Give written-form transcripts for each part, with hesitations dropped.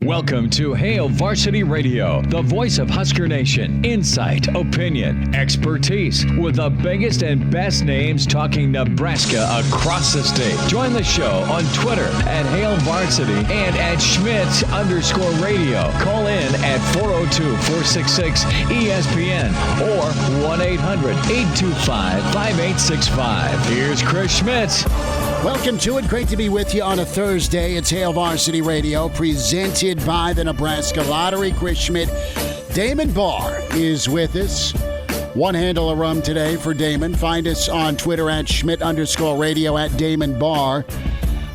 Welcome to Hail Varsity Radio, the voice of Husker Nation. Insight, opinion, expertise, with the biggest and best names talking Nebraska across the state. Join the show on Twitter at Hail Varsity and at Schmidt_radio. Call in at 402-466-ESPN or 1-800-825-5865. Here's Chris Schmidt. Welcome to it. Great to be with you on a Thursday. It's Hail Varsity Radio, presented by the Nebraska Lottery. Chris Schmidt. Damon Barr is with us. One handle of rum today for Damon. Find us on Twitter at Schmidt_radio at Damon Barr.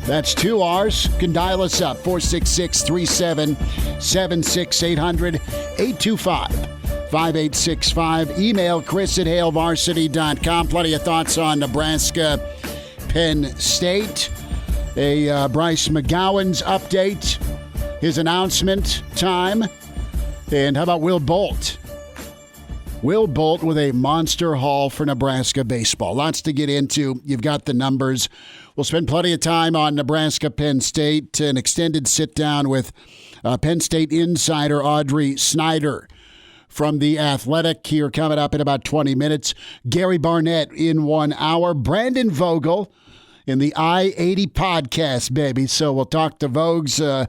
That's 2 R's. You can dial us up, 466-3776, 800-825-5865. Email Chris at hailvarsity.com. Plenty of thoughts on Nebraska, Penn State. A Bryce McGowan's update, his announcement time. And how about Will Bolt? Will Bolt with a monster haul for Nebraska baseball. Lots to get into. You've got the numbers. We'll spend plenty of time on Nebraska, Penn State. An extended sit-down with Penn State insider Audrey Snyder from The Athletic here coming up in about 20 minutes. Gary Barnett in 1 hour. Brandon Vogel in the I-80 podcast, baby. So we'll talk to Vogues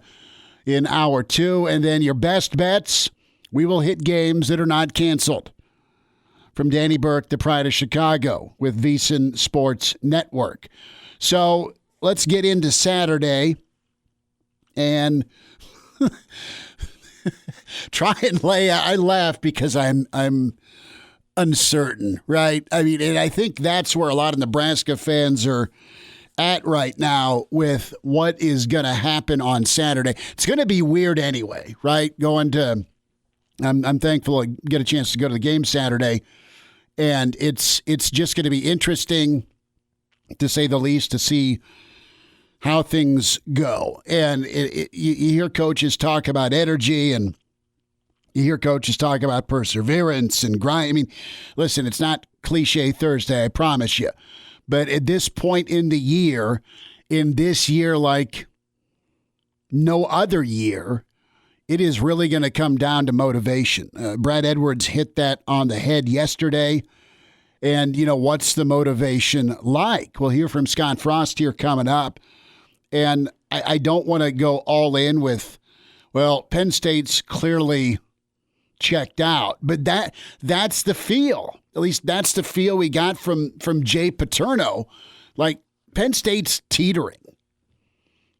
in hour 2. And then your best bets, we will hit games that are not canceled. From Danny Burke, the Pride of Chicago with VSiN Sports Network. So let's get into Saturday and try and I laugh because I'm uncertain, right? I mean, and I think that's where a lot of Nebraska fans are at right now with what is going to happen on Saturday. It's going to be weird anyway, right? I'm thankful I get a chance to go to the game Saturday, and it's just going to be interesting, to say the least, to see how things go. And you hear coaches talk about energy, and you hear coaches talk about perseverance and grind. I mean, listen, it's not cliche Thursday, I promise you. But at this point in the year, in this year like no other year, it is really going to come down to motivation. Brad Edwards hit that on the head yesterday. And, what's the motivation like? We'll hear from Scott Frost here coming up. And I don't want to go all in with, well, Penn State's clearly checked out. But that's the feel. At least that's the feel we got from Jay Paterno. Like, Penn State's teetering.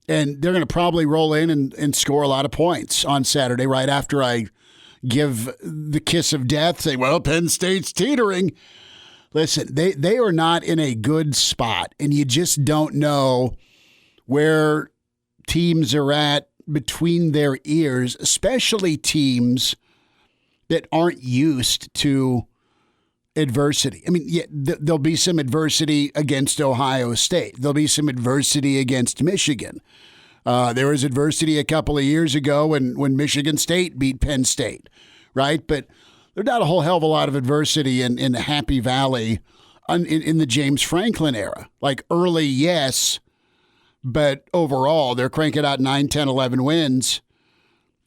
And they're going to probably roll in and score a lot of points on Saturday right after I give the kiss of death, say, well, Penn State's teetering. Listen, they are not in a good spot, and you just don't know where teams are at between their ears, especially teams that aren't used to adversity. I mean, yeah, there'll be some adversity against Ohio State. There'll be some adversity against Michigan. There was adversity a couple of years ago when Michigan State beat Penn State, right? But there's not a whole hell of a lot of adversity in the Happy Valley in the James Franklin era. Like, early, yes, but overall, they're cranking out 9, 10, 11 wins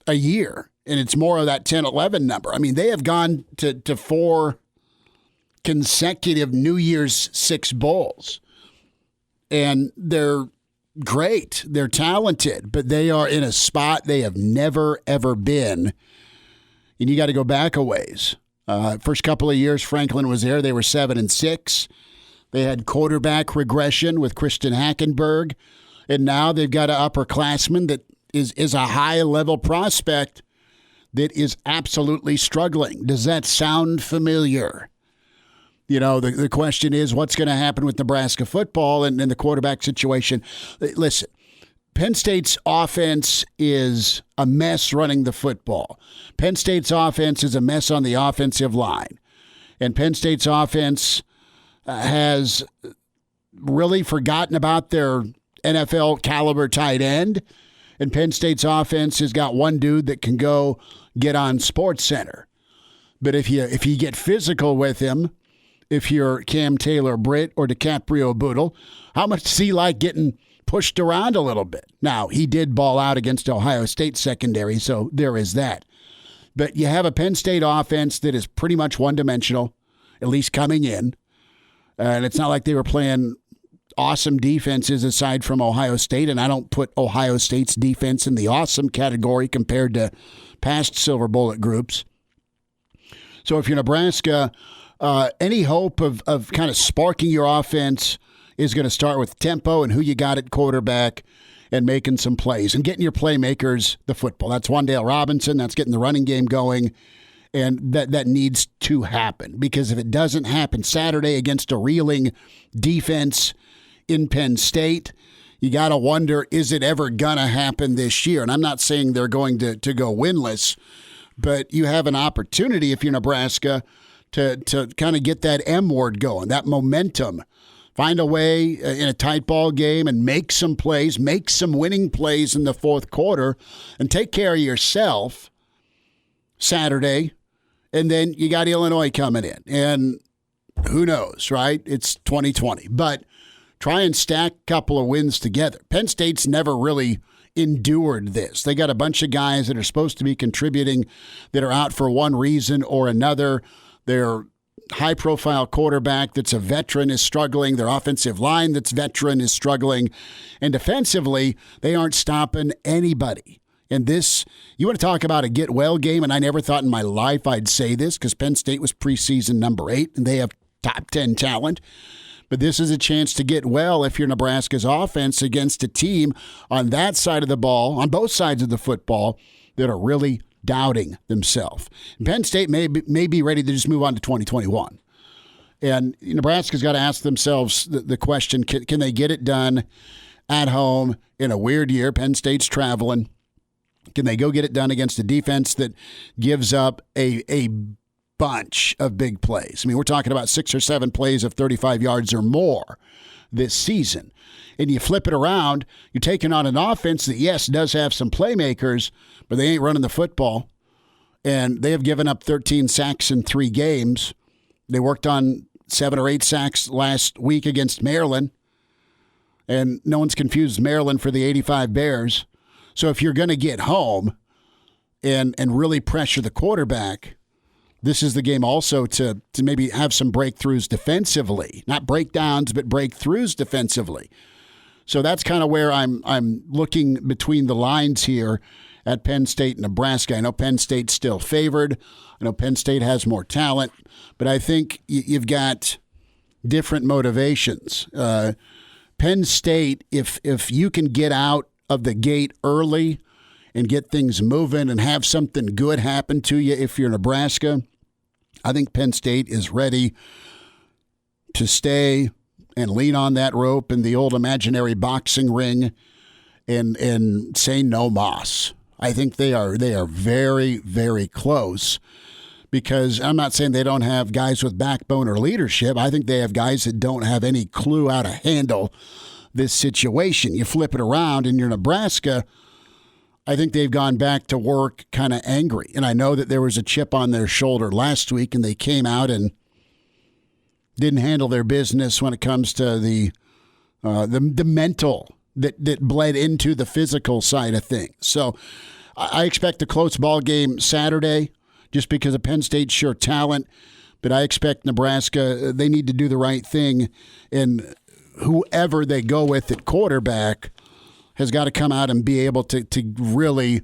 a year, and it's more of that 10, 11 number. I mean, they have gone to 4 consecutive New Year's Six bowls, and they're great. They're talented, but they are in a spot they have never, ever been. And you got to go back a ways. First couple of years Franklin was there, they were 7-6. They had quarterback regression with Christian Hackenberg, and now they've got an upperclassman that is a high-level prospect that is absolutely struggling. Does that sound familiar? The question is, what's going to happen with Nebraska football and the quarterback situation? Listen, Penn State's offense is a mess running the football. Penn State's offense is a mess on the offensive line. And Penn State's offense has really forgotten about their NFL caliber tight end. And Penn State's offense has got one dude that can go get on SportsCenter. But if you get physical with him, if you're Cam Taylor-Britt or DiCaprio Bootle, how much does he like getting pushed around a little bit. Now, he did ball out against Ohio State secondary, so there is that. But you have a Penn State offense that is pretty much one-dimensional, at least coming in. And it's not like they were playing awesome defenses aside from Ohio State, and I don't put Ohio State's defense in the awesome category compared to past Silver Bullet groups. So if you're Nebraska, any hope of kind of sparking your offense is going to start with tempo and who you got at quarterback and making some plays and getting your playmakers the football. That's Wan'Dale Robinson. That's getting the running game going. And that needs to happen, because if it doesn't happen Saturday against a reeling defense in Penn State, you got to wonder, is it ever going to happen this year? And I'm not saying they're going to go winless, but you have an opportunity if you're Nebraska to kind of get that M word going, that momentum. Find a way in a tight ball game and make some plays, make some winning plays in the fourth quarter, and take care of yourself Saturday. And then you got Illinois coming in. And who knows, right? It's 2020. But try and stack a couple of wins together. Penn State's never really endured this. They got a bunch of guys that are supposed to be contributing that are out for one reason or another. Their high-profile quarterback that's a veteran is struggling. Their offensive line that's veteran is struggling. And defensively, they aren't stopping anybody. And this, you want to talk about a get-well game, and I never thought in my life I'd say this because Penn State was preseason number 8, and they have top 10 talent. But this is a chance to get well if you're Nebraska's offense against a team on that side of the ball, on both sides of the football, that are really doubting themselves. Penn State may be ready to just move on to 2021. And Nebraska's got to ask themselves the question, can they get it done at home in a weird year? Penn State's traveling. Can they go get it done against a defense that gives up a bunch of big plays? I mean, we're talking about 6 or 7 plays of 35 yards or more this season. And you flip it around, you're taking on an offense that, yes, does have some playmakers, but they ain't running the football. And they have given up 13 sacks in 3 games. They worked on 7 or 8 sacks last week against Maryland. And no one's confused Maryland for the 85 Bears. So if you're going to get home and really pressure the quarterback, this is the game also to maybe have some breakthroughs defensively. Not breakdowns, but breakthroughs defensively. So that's kind of where I'm looking between the lines here at Penn State and Nebraska. I know Penn State's still favored. I know Penn State has more talent, but I think you've got different motivations. Penn State, if you can get out of the gate early and get things moving and have something good happen to you if you're Nebraska, I think Penn State is ready to stay and lean on that rope in the old imaginary boxing ring and say no mas. I think they are very, very close, because I'm not saying they don't have guys with backbone or leadership. I think they have guys that don't have any clue how to handle this situation. You flip it around and you're Nebraska, I think they've gone back to work kind of angry. And I know that there was a chip on their shoulder last week, and they came out and didn't handle their business when it comes to the mental that bled into the physical side of things. So I expect a close ball game Saturday just because of Penn State's sheer talent. But I expect Nebraska, they need to do the right thing. And whoever they go with at quarterback has got to come out and be able to really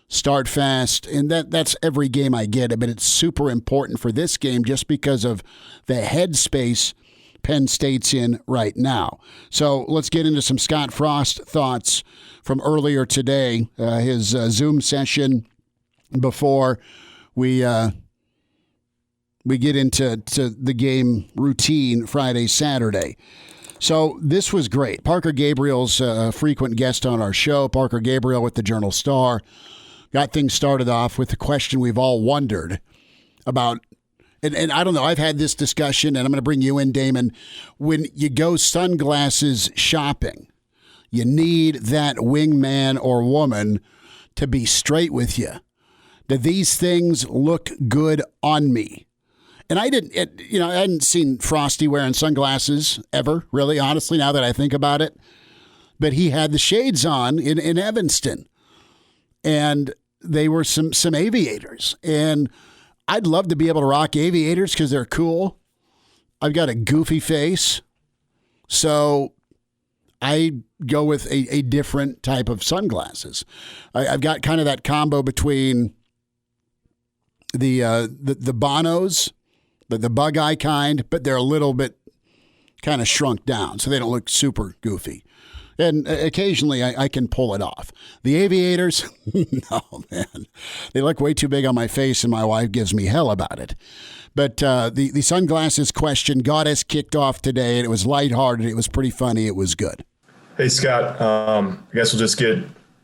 start fast. And that's every game I get it, but it's super important for this game just because of the headspace Penn State's in right now. So let's get into some Scott Frost thoughts from earlier today, his Zoom session before we get into the game routine Friday, Saturday. So this was great. Parker Gabriel's a frequent guest on our show. Parker Gabriel with the Journal-Star got things started off with the question we've all wondered about. And I don't know, I've had this discussion, and I'm going to bring you in, Damon. When you go sunglasses shopping, you need that wingman or woman to be straight with you. Do these things look good on me? And I hadn't seen Frosty wearing sunglasses ever, really, honestly, now that I think about it. but he had the shades on in Evanston. And they were some aviators. And I'd love to be able to rock aviators because they're cool. I've got a goofy face. So I go with a different type of sunglasses. I've got kind of that combo between the Bonos, the bug eye kind, but they're a little bit kind of shrunk down, so they don't look super goofy. And occasionally I can pull it off. The aviators, no, man. They look way too big on my face, and my wife gives me hell about it. But the sunglasses question got us kicked off today, and it was lighthearted. It was pretty funny. It was good. Hey, Scott, I guess we'll just get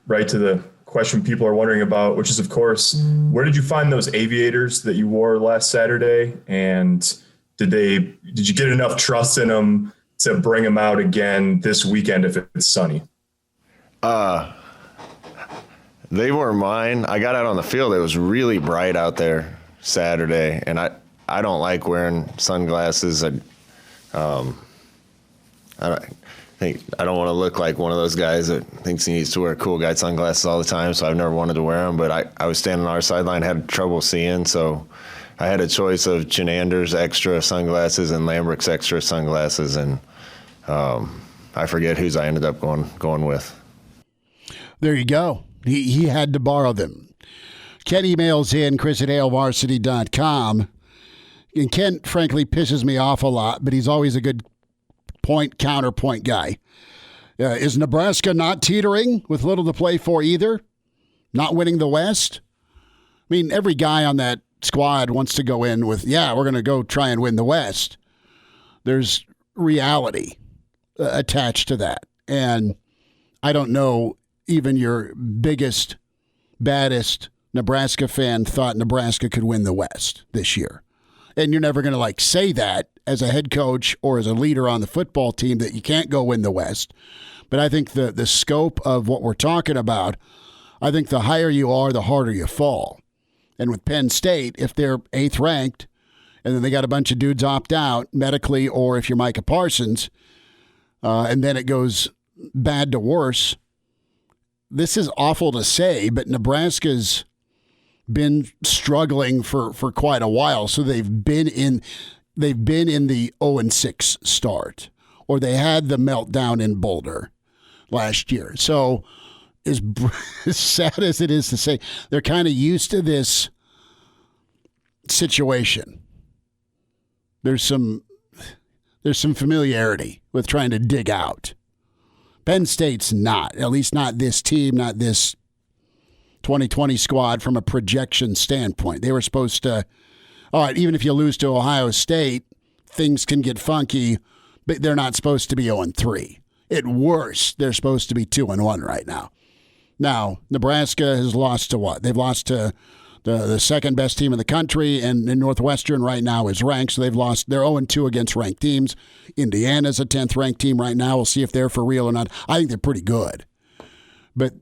right to the question people are wondering about, which is, of course, where did you find those aviators that you wore last Saturday? And did you get enough trust in them to bring them out again this weekend if it's sunny? They were mine. I got out on the field. It was really bright out there Saturday, and I don't like wearing sunglasses. I don't want to look like one of those guys that thinks he needs to wear cool guy sunglasses all the time, so I've never wanted to wear them. But I was standing on our sideline, had trouble seeing, so I had a choice of Chenander's extra sunglasses and Lambrick's extra sunglasses, and I forget whose I ended up going with. There you go. He had to borrow them. Ken emails in, Chris@HailVarsity.com. And Ken, frankly, pisses me off a lot, but he's always a good counterpoint guy. Is Nebraska not teetering with little to play for either? Not winning the West? I mean, every guy on that squad wants to go in with, we're going to go try and win the West. There's reality attached to that. And I don't know, even your biggest, baddest Nebraska fan thought Nebraska could win the West this year. And you're never going to say that as a head coach or as a leader on the football team that you can't go win the West. But I think the scope of what we're talking about, I think the higher you are, the harder you fall. And with Penn State, if they're 8th ranked and then they got a bunch of dudes opt out medically, or if you're Micah Parsons, and then it goes bad to worse, this is awful to say, but Nebraska's been struggling for quite a while. So they've been in the 0-6 start, or they had the meltdown in Boulder last year. So as sad as it is to say, they're kind of used to this situation. There's some familiarity with trying to dig out. Penn State's not, at least not this team, not this 2020 squad from a projection standpoint. They were supposed to, all right, even if you lose to Ohio State, things can get funky, but they're not supposed to be 0-3. At worst, they're supposed to be 2-1 right now. Now, Nebraska has lost to what? They've lost to the second best team in the country, and Northwestern right now is ranked, so they've lost. They're 0-2 against ranked teams. Indiana's a 10th ranked team right now. We'll see if they're for real or not. I think they're pretty good. But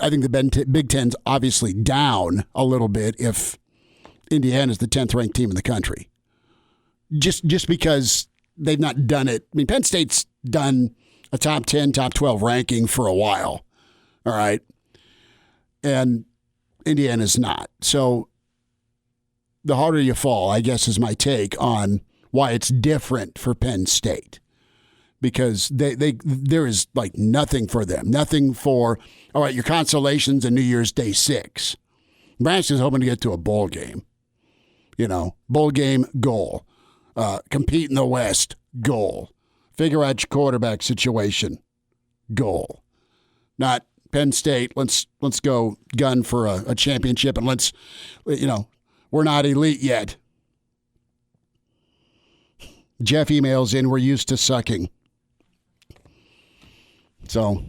I think the Big Ten's obviously down a little bit if Indiana's the 10th ranked team in the country. Just because they've not done it. I mean, Penn State's done a top 10, top 12 ranking for a while. All right. And Indiana's not. So the harder you fall, I guess, is my take on why it's different for Penn State. Because there is nothing for them. Nothing for, all right, your consolations and New Year's Day 6. Nebraska's hoping to get to a bowl game. Bowl game, goal. Compete in the West, goal. Figure out your quarterback situation, goal. Not Penn State, let's go gun for a championship, and we're not elite yet. Jeff emails in, we're used to sucking. So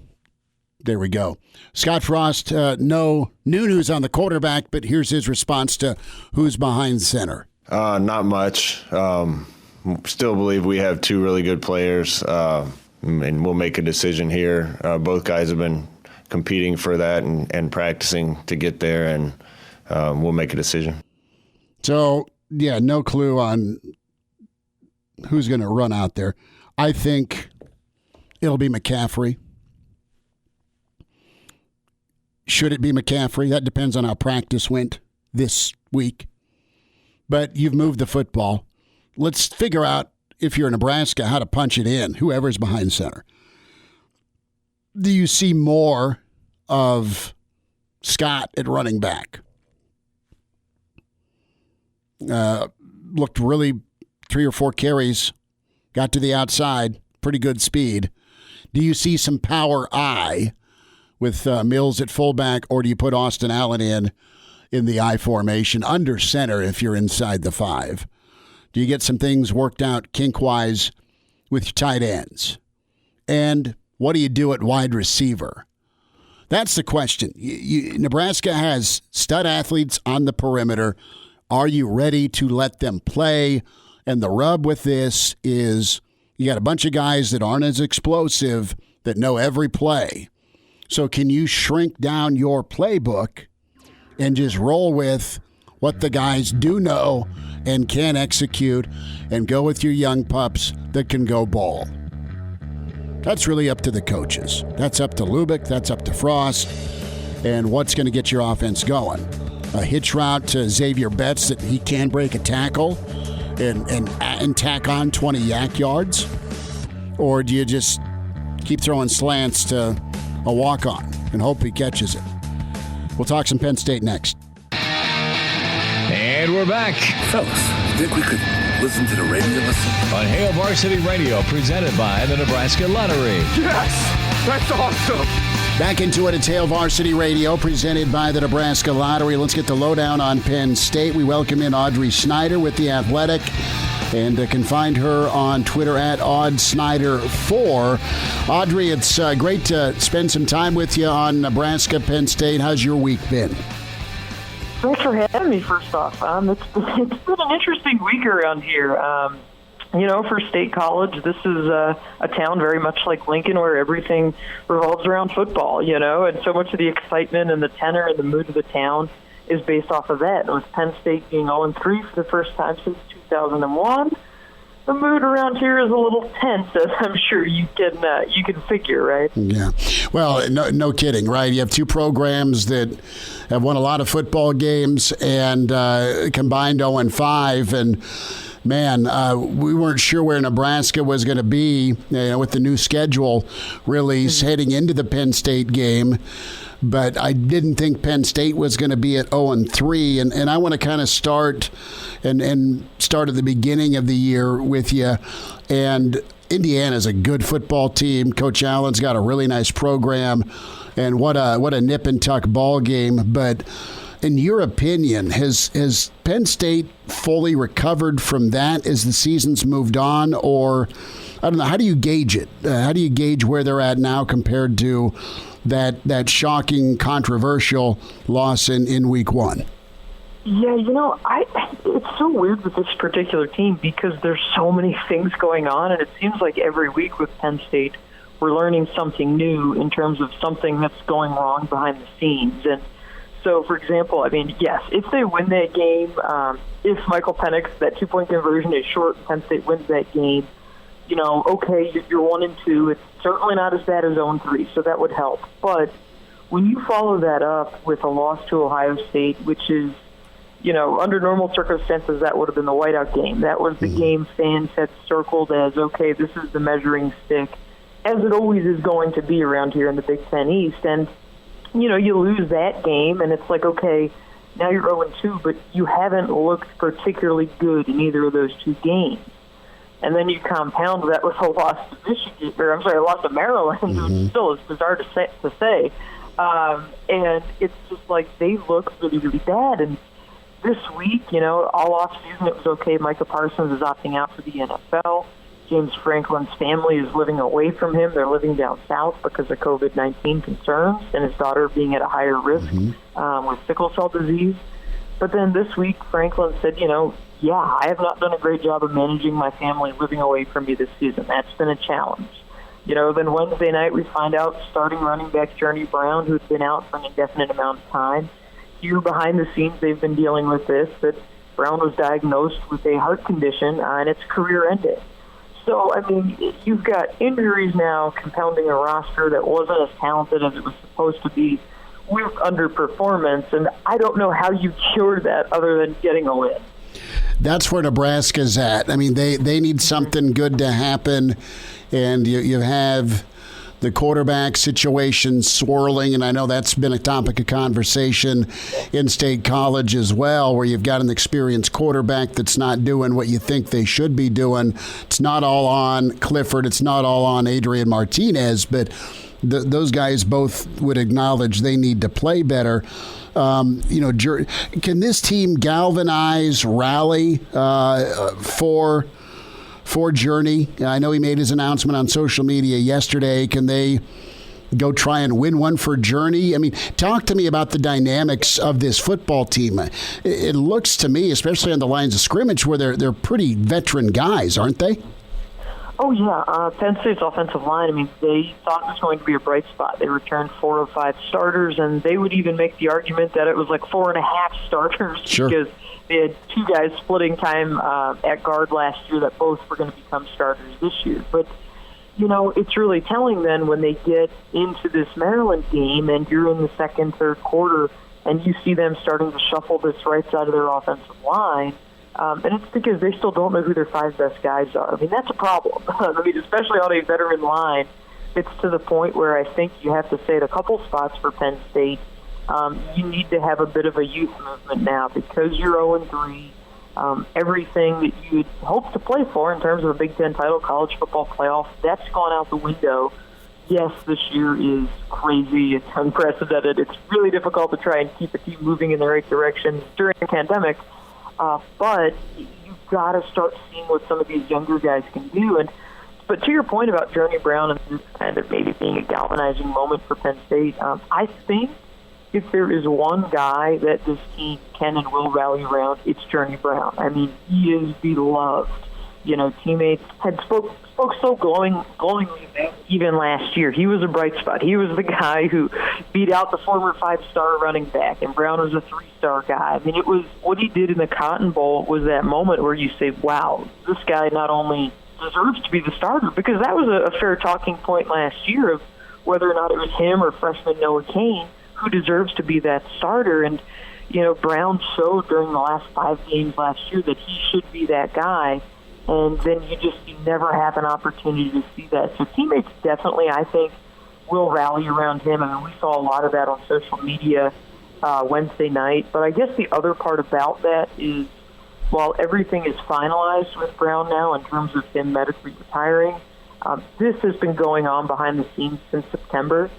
there we go. Scott Frost, no new news on the quarterback, but here's his response to who's behind center. Not much. Still believe we have two really good players, and we'll make a decision here. Both guys have been competing for that and practicing to get there, and we'll make a decision. So, no clue on who's going to run out there. I think it'll be McCaffrey. Should it be McCaffrey? That depends on how practice went this week. But you've moved the football. Let's figure out, if you're in Nebraska, how to punch it in, whoever's behind center. Do you see more of Scott at running back? Looked really 3 or 4 carries, got to the outside, pretty good speed. Do you see some power I with Mills at fullback, or do you put Austin Allen in the I formation under center if you're inside the 5? Do you get some things worked out kink-wise with your tight ends? And what do you do at wide receiver? That's the question. Nebraska has stud athletes on the perimeter. Are you ready to let them play? And the rub with this is you got a bunch of guys that aren't as explosive that know every play. So can you shrink down your playbook and just roll with what the guys do know and can execute and go with your young pups that can go ball? That's really up to the coaches. That's up to Lubick. That's up to Frost. And what's going to get your offense going? A hitch route to Xavier Betts that he can break a tackle and tack on 20 yak yards? Or do you just keep throwing slants to a walk-on and hope he catches it? We'll talk some Penn State next. And we're back Fellas, think we could listen to the radio lesson? on Hail Varsity Radio, presented by the Nebraska Lottery. Yes! That's awesome! Back into it at Hail Varsity Radio, presented by the Nebraska Lottery. Let's get the lowdown on Penn State. We welcome in Audrey Snyder with The Athletic, and can find her on Twitter at AudSnyder4. Audrey, it's great to spend some time with you on Nebraska, Penn State. How's your week been? Thanks for having me, first off. It's been an interesting week around here. For State College, this is a town very much like Lincoln where everything revolves around football, and so much of the excitement and the tenor and the mood of the town is based off of that. And with Penn State being 0-3 for the first time since 2001, the mood around here is a little tense, as I'm sure you can figure, right? Yeah. Well, no kidding, right? You have two programs that have won a lot of football games and combined 0-5, and man, we weren't sure where Nebraska was going to be with the new schedule release heading into the Penn State game. But I didn't think Penn State was going to be at 0-3, and I want to kind of start and start at the beginning of the year with you. And Indiana's a good football team. Coach Allen's got a really nice program, and what a nip and tuck ball game. But in your opinion, has Penn State fully recovered from that as the season's moved on, or I don't know? How do you gauge it? How do you gauge where they're at now compared to that shocking, controversial loss in week one? Yeah, it's so weird with this particular team because there's so many things going on, and it seems like every week with Penn State, we're learning something new in terms of something that's going wrong behind the scenes. And so, for example, yes, if they win that game, if Michael Penix, that 2-point conversion is short, and Penn State wins that game, okay, you're 1-2. It's certainly not as bad as 0-3, so that would help. But when you follow that up with a loss to Ohio State, which is, under normal circumstances, that would have been the whiteout game. That was the game fans had circled as, okay, this is the measuring stick, as it always is going to be around here in the Big Ten East. And, you lose that game, and it's like, okay, now you're 0-2, but you haven't looked particularly good in either of those two games. And then you compound that with a loss to Michigan, a loss to Maryland, which still is bizarre to say. And it's just like they look really, really bad. And this week, all off season, it was okay. Micah Parsons is opting out for the NFL. James Franklin's family is living away from him. They're living down south because of COVID-19 concerns and his daughter being at a higher risk with sickle cell disease. But then this week, Franklin said, I have not done a great job of managing my family living away from me this season. That's been a challenge. Then Wednesday night we find out starting running back Journey Brown, who's been out for an indefinite amount of time. Here behind the scenes, they've been dealing with this, that Brown was diagnosed with a heart condition, and it's career-ending. So, you've got injuries now compounding a roster that wasn't as talented as it was supposed to be with underperformance, and I don't know how you cure that other than getting a win. That's where Nebraska's at. I mean, they need something good to happen, and you have the quarterback situation swirling, and I know that's been a topic of conversation in State College as well, where you've got an experienced quarterback that's not doing what you think they should be doing. It's not all on Clifford. It's not all on Adrian Martinez, but those guys both would acknowledge they need to play better. Can this team galvanize, rally for Journey? I know he made his announcement on social media yesterday. Can they go try and win one for Journey? I mean, talk to me about the dynamics of this football team. It looks to me, especially on the lines of scrimmage, where they're pretty veteran guys, aren't they? Oh, yeah. Penn State's offensive line, I mean, they thought it was going to be a bright spot. They returned 4 of 5 starters, and they would even make the argument that it was like 4.5 starters Sure. because they had 2 guys splitting time at guard last year that both were going to become starters this year. But, it's really telling then when they get into this Maryland game and you're in the second, third quarter and you see them starting to shuffle this right side of their offensive line. And it's because they still don't know who their 5 best guys are. I mean, that's a problem. I mean, especially on a veteran line, it's to the point where I think you have to say at a couple spots for Penn State, you need to have a bit of a youth movement now because you're 0-3. Everything that you'd hope to play for in terms of a Big Ten title, college football playoff, that's gone out the window. Yes, this year is crazy. It's unprecedented. It's really difficult to try and keep a team moving in the right direction during a pandemic. But you've got to start seeing what some of these younger guys can do. But to your point about Journey Brown and this kind of maybe being a galvanizing moment for Penn State, I think if there is one guy that this team can and will rally around, it's Journey Brown. I mean, he is beloved. Teammates had spoke so glowingly even last year. He was a bright spot. He was the guy who beat out the former 5-star running back, and Brown was a 3-star guy. I mean, it was what he did in the Cotton Bowl was that moment where you say, wow, this guy not only deserves to be the starter, because that was a fair talking point last year of whether or not it was him or freshman Noah Cain who deserves to be that starter. And, Brown showed during the last 5 games last year that he should be that guy. And then you never have an opportunity to see that. So teammates definitely, I think, will rally around him. I mean, we saw a lot of that on social media Wednesday night. But I guess the other part about that is while everything is finalized with Brown now in terms of him medically retiring, this has been going on behind the scenes since September.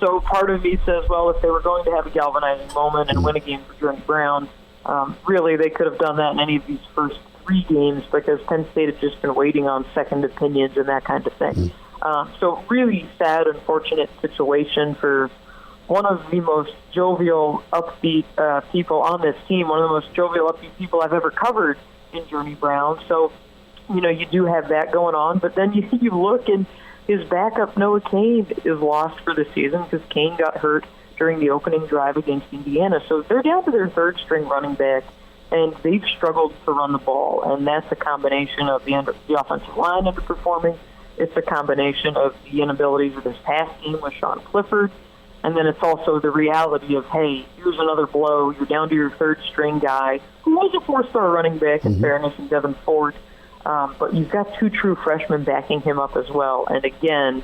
So part of me says, well, if they were going to have a galvanizing moment and win a game for Journey Brown, really they could have done that in any of these first 3 games because Penn State has just been waiting on second opinions and that kind of thing. So really sad, unfortunate situation for one of the most jovial, upbeat people on this team, one of the most jovial, upbeat people I've ever covered in Journey Brown. So, you do have that going on. But then you look and his backup, Noah Cain, is lost for the season because Cain got hurt during the opening drive against Indiana. So they're down to their 3rd-string running back. And they've struggled to run the ball, and that's a combination of the offensive line underperforming. It's a combination of the inabilities of this pass game with Sean Clifford, and then it's also the reality of, hey, here's another blow. You're down to your 3rd-string guy, who was a 4-star running back, in fairness, in Devin Ford. But you've got 2 true freshmen backing him up as well. And again,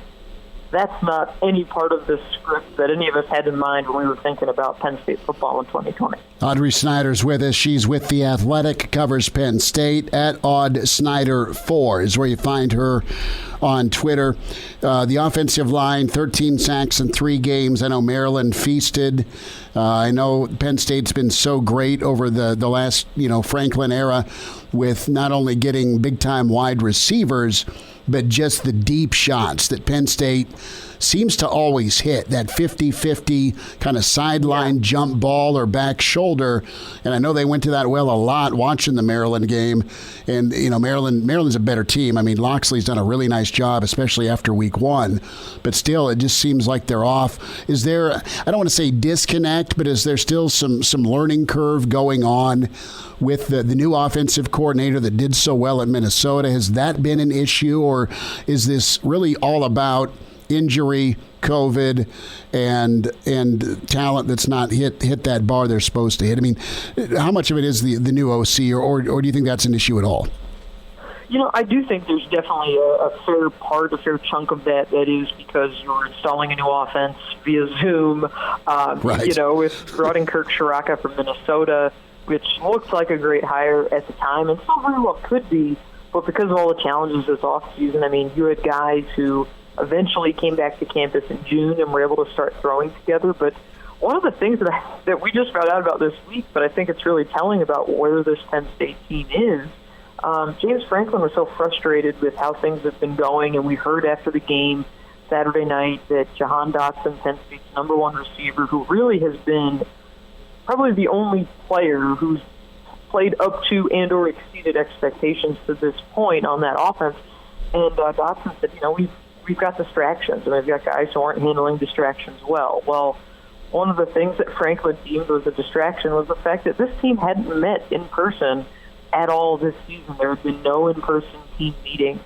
that's not any part of the script that any of us had in mind when we were thinking about Penn State football in 2020. Audrey Snyder's with us. She's with The Athletic, covers Penn State. At Aud Snyder 4 is where you find her on Twitter. The offensive line, 13 sacks in 3 games. I know Maryland feasted. I know Penn State's been so great over the last, Franklin era with not only getting big-time wide receivers, but just the deep shots that Penn State seems to always hit, that 50-50 kind of sideline jump ball or back shoulder. And I know they went to that well a lot watching the Maryland game. And, Maryland's a better team. I mean, Loxley's done a really nice job, especially after week 1. But still, it just seems like they're off. Is there, I don't want to say disconnect, but is there still some learning curve going on with the new offensive coordinator that did so well at Minnesota? Has that been an issue, or is this really all about injury COVID and talent that's not hit that bar they're supposed to hit? I mean, how much of it is the new OC, or do you think that's an issue at all? I do think there's definitely a fair chunk of that is because you're installing a new offense via Zoom, right. with brought in Kirk Shiraka from Minnesota, which looked like a great hire at the time, and still very well could be, but because of all the challenges this offseason, I mean, you had guys who eventually came back to campus in June and were able to start throwing together, but one of the things that we just found out about this week, but I think it's really telling about where this Penn State team is, James Franklin was so frustrated with how things have been going, and we heard after the game Saturday night that Jahan Dotson, Penn State's number one receiver, who really has been probably the only player who's played up to and or exceeded expectations to this point on that offense. And Dotson said, we've got distractions, and we've got guys who aren't handling distractions well. Well, one of the things that Franklin deemed was a distraction was the fact that this team hadn't met in person at all this season. There had been no in-person team meeting.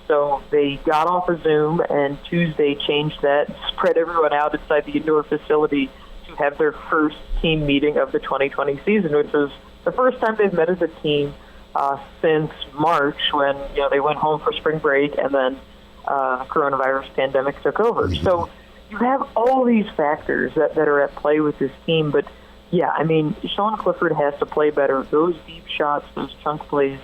So they got off of Zoom, and Tuesday changed that, spread everyone out inside the indoor facility to have their first team meeting of the 2020 season, which was the first time they've met as a team since March, when they went home for spring break and then the coronavirus pandemic took over. So you have all these factors that are at play with this team, but yeah, I mean, Sean Clifford has to play better. Those deep shots, those chunk plays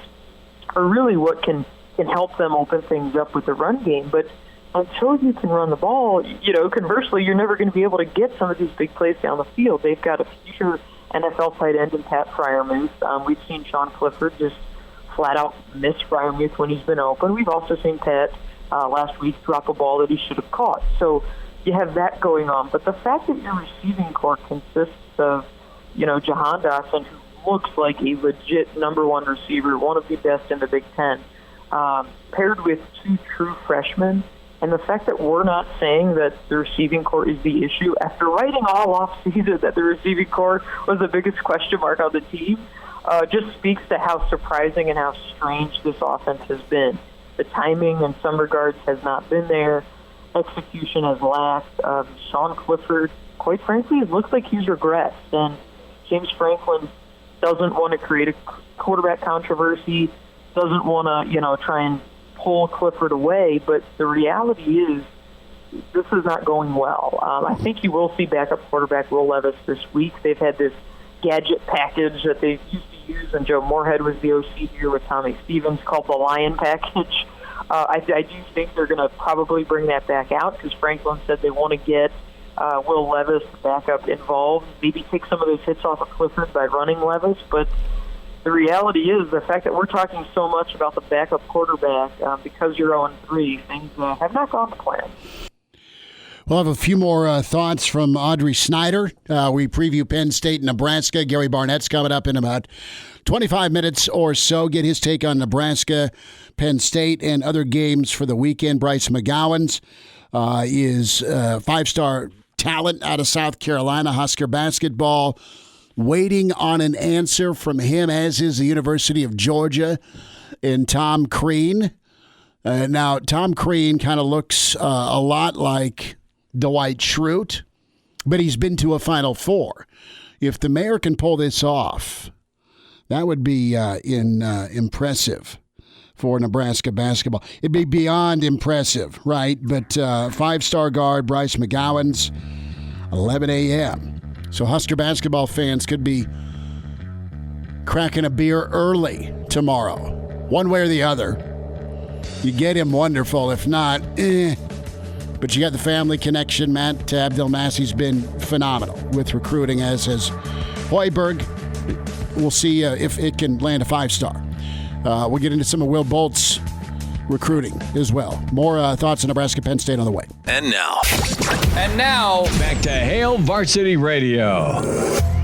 are really what can help them open things up with the run game. But until you can run the ball, conversely, you're never going to be able to get some of these big plays down the field. They've got a future NFL tight end in Pat Freiermuth. We've seen Sean Clifford just flat out miss Freiermuth when he's been open. We've also seen Pat last week drop a ball that he should have caught. So you have that going on. But the fact that your receiving core consists of Jahan Dotson, who looks like a legit number one receiver, one of the best in the Big Ten, paired with two true freshmen, and the fact that we're not saying that the receiving core is the issue, after writing all offseason that the receiving core was the biggest question mark on the team, just speaks to how surprising and how strange this offense has been. The timing, in some regards, has not been there. Execution has lacked. Sean Clifford, quite frankly, it looks like he's regressed, and James Franklin doesn't want to create a quarterback controversy, doesn't want to, try and pull Clifford away, but the reality is this is not going well. I think you will see backup quarterback Will Levis this week. They've had this gadget package that they used to use, and Joe Moorhead was the OC here with Tommy Stevens, called the Lion package. I do think they're going to probably bring that back out because Franklin said they want to get Will Levis, the backup, involved, maybe take some of those hits off of Clifford by running Levis. But the reality is the fact that we're talking so much about the backup quarterback because you're 0-3, things have not gone to plan. We'll have a few more thoughts from Audrey Snyder. We preview Penn State and Nebraska. Gary Barnett's coming up in about 25 minutes or so. Get his take on Nebraska, Penn State, and other games for the weekend. Bryce McGowan's is five-star talent out of South Carolina, Husker basketball. Waiting on an answer from him, as is the University of Georgia and Tom Crean. Now, Tom Crean kind of looks a lot like Dwight Schrute, but he's been to a Final Four. If the mayor can pull this off, that would be impressive for Nebraska basketball. It'd be beyond impressive, right? But five-star guard Bryce McGowan's 11 a.m. So Husker basketball fans could be cracking a beer early tomorrow. One way or the other. You get him, wonderful. If not, But you got the family connection. Matt Abdelmassi's been phenomenal with recruiting, as has Hoiberg. We'll see if it can land a five-star. We'll get into some of Will Bolt's recruiting as well. More thoughts on Nebraska, Penn State on the way. And now, back to Hail Varsity Radio.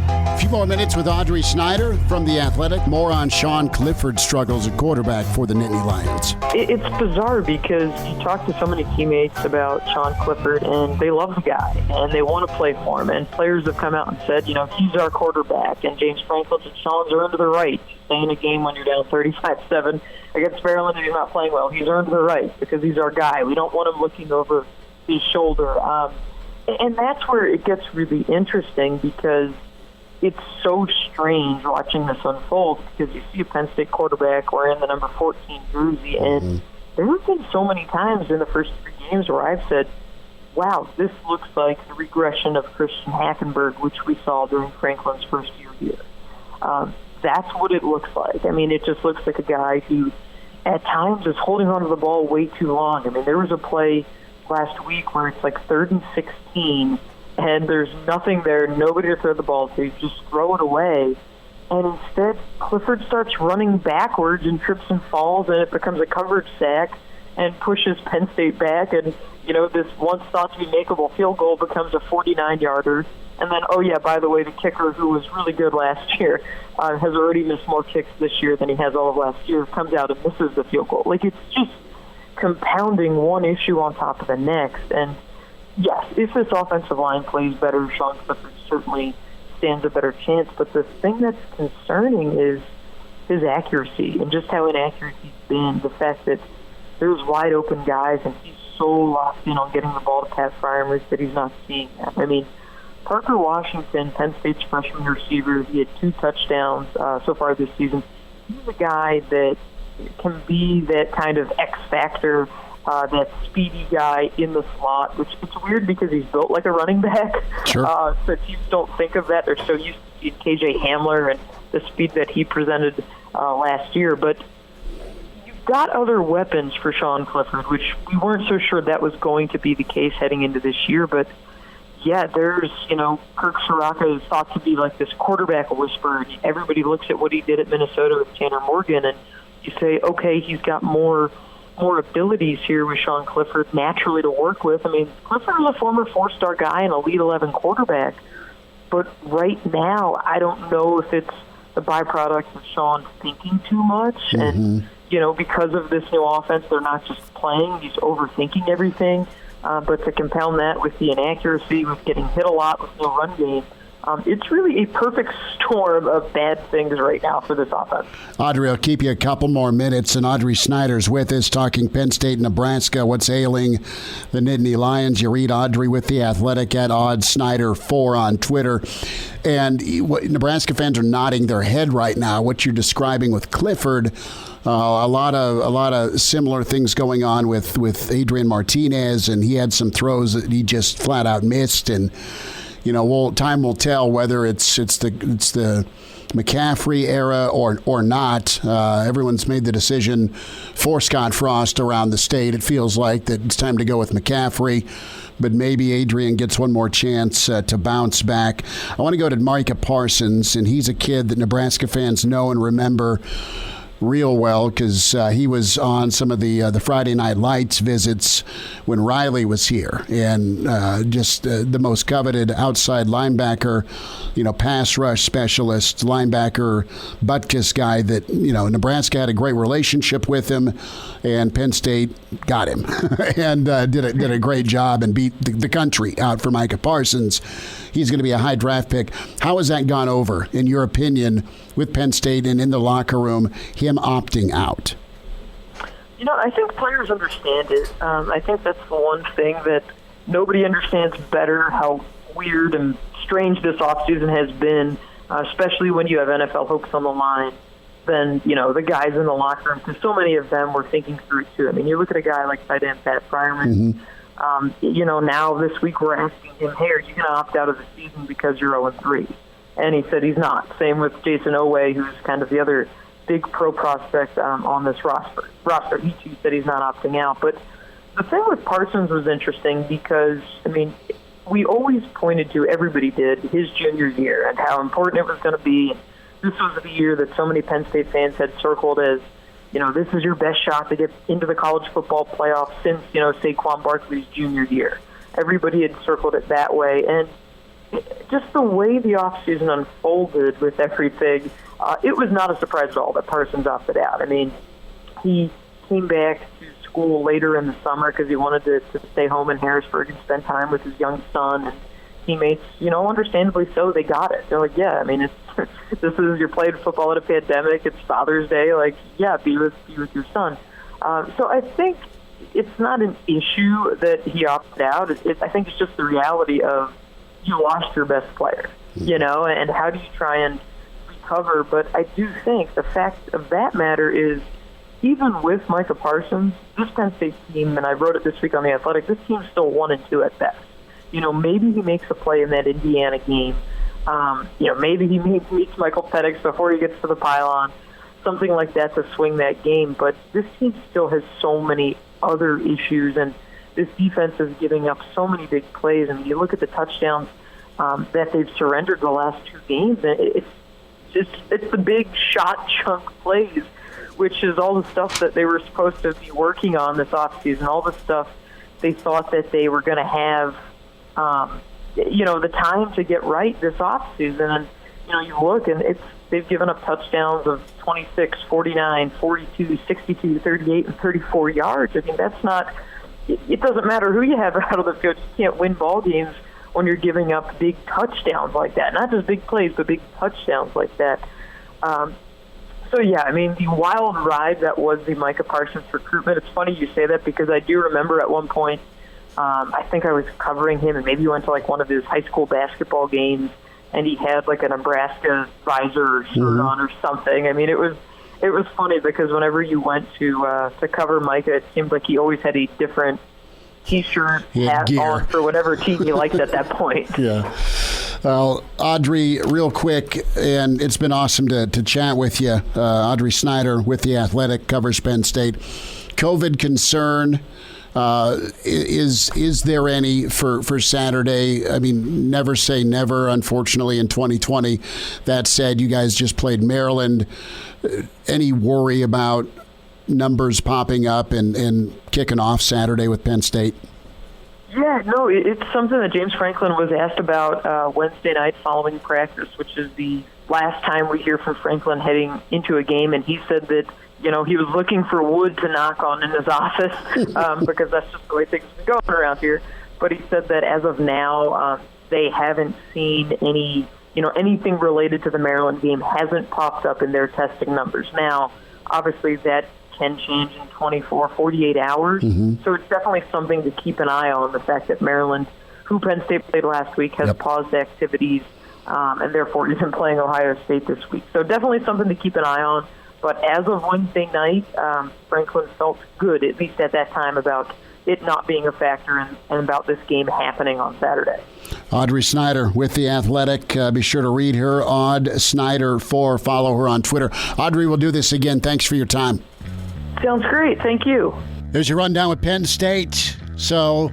A few more minutes with Audrey Snyder from The Athletic. More on Sean Clifford's struggles at quarterback for the Nittany Lions. It's bizarre because you talk to so many teammates about Sean Clifford, and they love the guy, and they want to play for him. And players have come out and said, he's our quarterback. And James Franklin said, Sean's earned the right to stay in a game when you're down 35-7 against Maryland and he's not playing well. He's earned the right because he's our guy. We don't want him looking over his shoulder. And that's where it gets really interesting, because it's so strange watching this unfold, because you see a Penn State quarterback wearing the number 14 jersey, and there have been so many times in the first 3 games where I've said, wow, this looks like the regression of Christian Hackenberg, which we saw during Franklin's first year here. That's what it looks like. I mean, it just looks like a guy who at times is holding onto the ball way too long. I mean, there was a play last week where it's like 3rd and 16, and there's nothing there, nobody to throw the ball to, just throw it away. And instead, Clifford starts running backwards and trips and falls, and it becomes a coverage sack and pushes Penn State back. And, you know, this once thought to be makeable field goal becomes a 49-yarder. And then, oh, yeah, by the way, the kicker, who was really good last year, has already missed more kicks this year than he has all of last year, comes out and misses the field goal. Like, it's just compounding one issue on top of the next. And, yes, if this offensive line plays better, Sean Clifford certainly stands a better chance. But the thing that's concerning is his accuracy and just how inaccurate he's been. The fact that there's wide open guys and he's so locked in on getting the ball to Pat Freiermuth that he's not seeing that. I mean, Parker Washington, Penn State's freshman receiver, he had 2 touchdowns so far this season. He's a guy that can be that kind of X factor, that speedy guy in the slot, which it's weird because he's built like a running back. Sure. So teams don't think of that. They're so used to seeing KJ Hamler and the speed that he presented last year. But you've got other weapons for Sean Clifford, which we weren't so sure that was going to be the case heading into this year. But yeah, there's, you know, Kirk Soraka is thought to be like this quarterback whisperer. Everybody looks at what he did at Minnesota with Tanner Morgan, and you say, okay, he's got more abilities here with Sean Clifford naturally to work with. I mean, Clifford is a former 4-star guy and Elite 11 quarterback, but right now I don't know if it's the byproduct of Sean thinking too much. And, you know, because of this new offense, they're not just playing, he's overthinking everything. But to compound that with the inaccuracy, with getting hit a lot with no run game, it's really a perfect storm of bad things right now for this offense. Audrey, I'll keep you a couple more minutes, and Audrey Snyder's with us talking Penn State, Nebraska, what's ailing the Nittany Lions. You read Audrey with The Athletic at Aud Snyder 4 on Twitter. And Nebraska fans are nodding their head right now. What you're describing with Clifford, a lot of similar things going on with Adrian Martinez, and he had some throws that he just flat out missed. And you know, time will tell whether it's the McCaffrey era or not. Everyone's made the decision for Scott Frost around the state. It feels like that it's time to go with McCaffrey, but maybe Adrian gets one more chance to bounce back. I want to go to Micah Parsons, and he's a kid that Nebraska fans know and remember real well because he was on some of the Friday Night Lights visits when Riley was here, and just the most coveted outside linebacker, you know, pass rush specialist, linebacker, butt-kiss guy that, you know, Nebraska had a great relationship with him, and Penn State got him and did a great job and beat the country out for Micah Parsons. He's going to be a high draft pick. How has that gone over, in your opinion, with Penn State and in the locker room, him opting out? You know, I think players understand it. I think that's the one thing that nobody understands better, how weird and strange this offseason has been, especially when you have NFL hopes on the line, than, you know, the guys in the locker room, because so many of them were thinking through it too. I mean, you look at a guy like tight end Pat Freiermuth. You know, now this week we're asking him, hey, are you going to opt out of the season because you're 0-3? And he said he's not. Same with Jason Oweh, who's kind of the other big pro prospect on this roster. He too said he's not opting out. But the thing with Parsons was interesting because, I mean, we always pointed to, everybody did, his junior year and how important it was going to be. This was the year that so many Penn State fans had circled as, you know, this is your best shot to get into the college football playoff since, you know, Saquon Barkley's junior year. Everybody had circled it that way. And just the way the offseason unfolded with everything, it was not a surprise at all that Parsons opted out. I mean, he came back to school later in the summer because he wanted to stay home in Harrisburg and spend time with his young son. And teammates, you know, understandably so, they got it. They're like, yeah, I mean, this is, you're playing football in a pandemic, it's Father's Day, like, yeah, be with your son. So I think it's not an issue that he opted out. I think it's just the reality of you lost your best player, and how do you try and recover? But I do think the fact of that matter is, even with Micah Parsons, this Penn State team, and I wrote it this week on The Athletic, this team's still 1-2 at best. Maybe he makes a play in that Indiana game. Maybe he meets Michael Penix before he gets to the pylon, something like that to swing that game. But this team still has so many other issues, and this defense is giving up so many big plays. And you look at the touchdowns that they've surrendered the last 2 games, and it's the big shot chunk plays, which is all the stuff that they were supposed to be working on this offseason, all the stuff they thought that they were going to have, the time to get right this offseason. And, you look, and they've given up touchdowns of 26, 49, 42, 62, 38, and 34 yards. I mean, that's not – it doesn't matter who you have out of the field. You can't win ball games when you're giving up big touchdowns like that. Not just big plays, but big touchdowns like that. So, yeah, I mean, the wild ride that was the Micah Parsons recruitment, it's funny you say that because I do remember at one point, I think I was covering him, and maybe he went to, one of his high school basketball games, and he had, a Nebraska visor or shirt on or something. I mean, it was funny because whenever you went to cover Micah, it seemed like he always had a different T-shirt, hat on for whatever team he liked at that point. Yeah. Well, Audrey, real quick, and it's been awesome to chat with you. Audrey Snyder with The Athletic, covers Penn State. COVID concern, is there any for Saturday? I mean, never say never, unfortunately, in 2020. That said, you guys just played Maryland. Any worry about numbers popping up and kicking off Saturday with Penn State? Yeah, no, it's something that James Franklin was asked about Wednesday night following practice, which is the last time we hear from Franklin heading into a game, and he said that, he was looking for wood to knock on in his office because that's just the way things have been going around here. But he said that as of now, they haven't seen any, anything related to the Maryland game hasn't popped up in their testing numbers. Now, obviously that can change in 24, 48 hours. So it's definitely something to keep an eye on, the fact that Maryland, who Penn State played last week, has paused activities and therefore isn't playing Ohio State this week. So definitely something to keep an eye on. But as of Wednesday night, Franklin felt good, at least at that time, about it not being a factor and about this game happening on Saturday. Audrey Snyder with The Athletic. Be sure to read her, Aud Snyder 4. Follow her on Twitter. Audrey, we'll do this again. Thanks for your time. Sounds great. Thank you. There's your rundown with Penn State. So,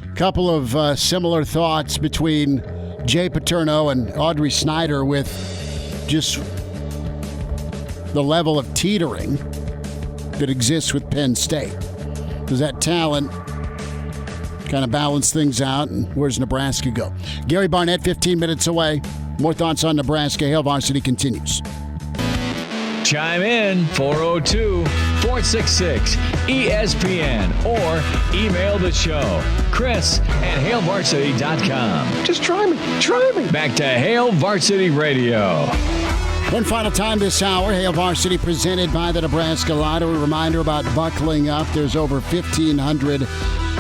a couple of similar thoughts between Jay Paterno and Audrey Snyder with just the level of teetering that exists with Penn State. Does that talent kind of balance things out, and where's Nebraska go? Gary Barnett, 15 minutes away. More thoughts on Nebraska. Hail Varsity continues. Chime in 402-466-ESPN or email the show, Chris@HailVarsity.com. Just try me. Back to Hail Varsity Radio. One final time this hour, Hail Varsity presented by the Nebraska Lottery. Reminder about buckling up. There's over 1,500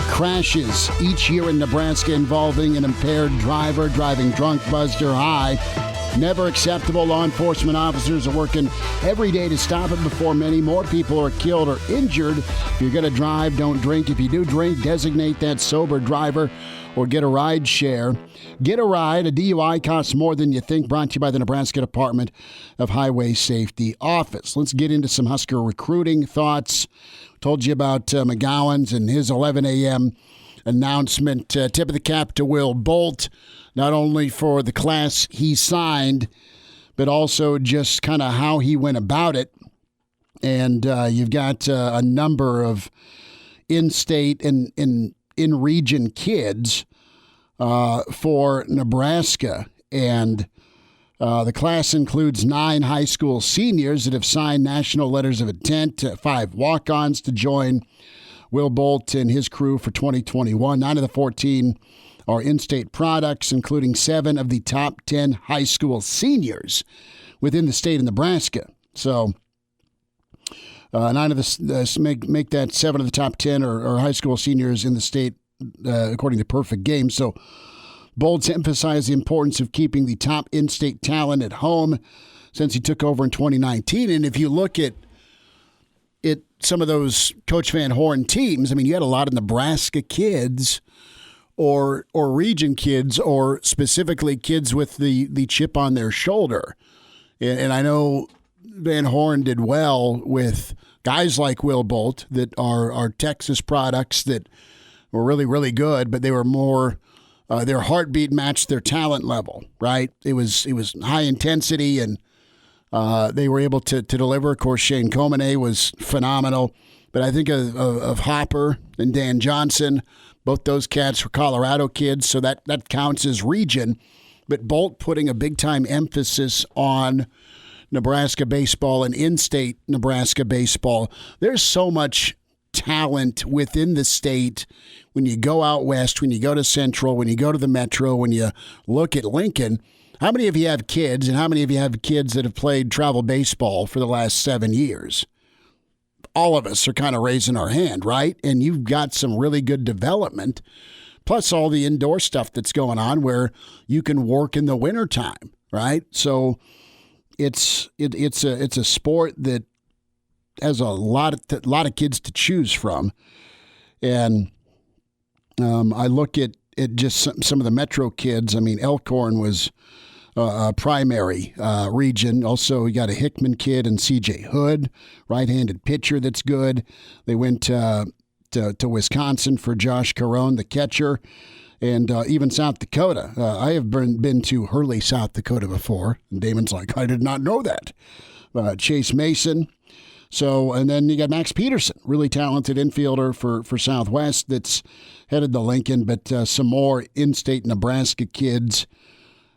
crashes each year in Nebraska involving an impaired driver driving drunk, buzzed, or high. Never acceptable. Law enforcement officers are working every day to stop it before many more people are killed or injured. If you're going to drive, don't drink. If you do drink, designate that sober driver or get a ride share. Get a ride. A DUI costs more than you think. Brought to you by the Nebraska Department of Highway Safety Office. Let's get into some Husker recruiting thoughts. Told you about McGowan's and his 11 a.m. announcement. Tip of the cap to Will Bolt, not only for the class he signed, but also just kind of how he went about it. And you've got a number of in-state and in-region kids for Nebraska. And the class includes 9 high school seniors that have signed national letters of intent, 5 walk-ons to join Will Bolt and his crew for 2021. 9 of the 14 are in-state products, including 7 of the top 10 high school seniors within the state of Nebraska. So 9 of the make that 7 of the top 10 are high school seniors in the state, according to Perfect Game. So Bolt's emphasized the importance of keeping the top in-state talent at home since he took over in 2019. And if you look at some of those Coach Van Horn teams, I mean, you had a lot of Nebraska kids or region kids, or specifically kids with the chip on their shoulder. And I know Van Horn did well with guys like Will Bolt that are Texas products that were really, really good, but they were more their heartbeat matched their talent level, right? It was high intensity, and they were able to deliver. Of course, Shane Comine was phenomenal. But I think of Hopper and Dan Johnson. Both those cats were Colorado kids, so that counts as region. But Bolt putting a big-time emphasis on Nebraska baseball and in-state Nebraska baseball. There's so much talent within the state when you go out west, when you go to Central, when you go to the Metro, when you look at Lincoln. How many of you have kids, and how many of you have kids that have played travel baseball for the last 7 years? All of us are kind of raising our hand, right? And you've got some really good development, plus all the indoor stuff that's going on where you can work in the wintertime, right? So it's a sport that has a lot of kids to choose from. And I look at just some of the Metro kids. I mean, Elkhorn was a primary region. Also, we got a Hickman kid and C.J. Hood, right-handed pitcher that's good. They went to Wisconsin for Josh Carone, the catcher, and even South Dakota. I have been to Hurley, South Dakota before. And Damon's like, I did not know that. Chase Mason. So, and then you got Max Peterson, really talented infielder for Southwest that's headed to Lincoln, but some more in-state Nebraska kids.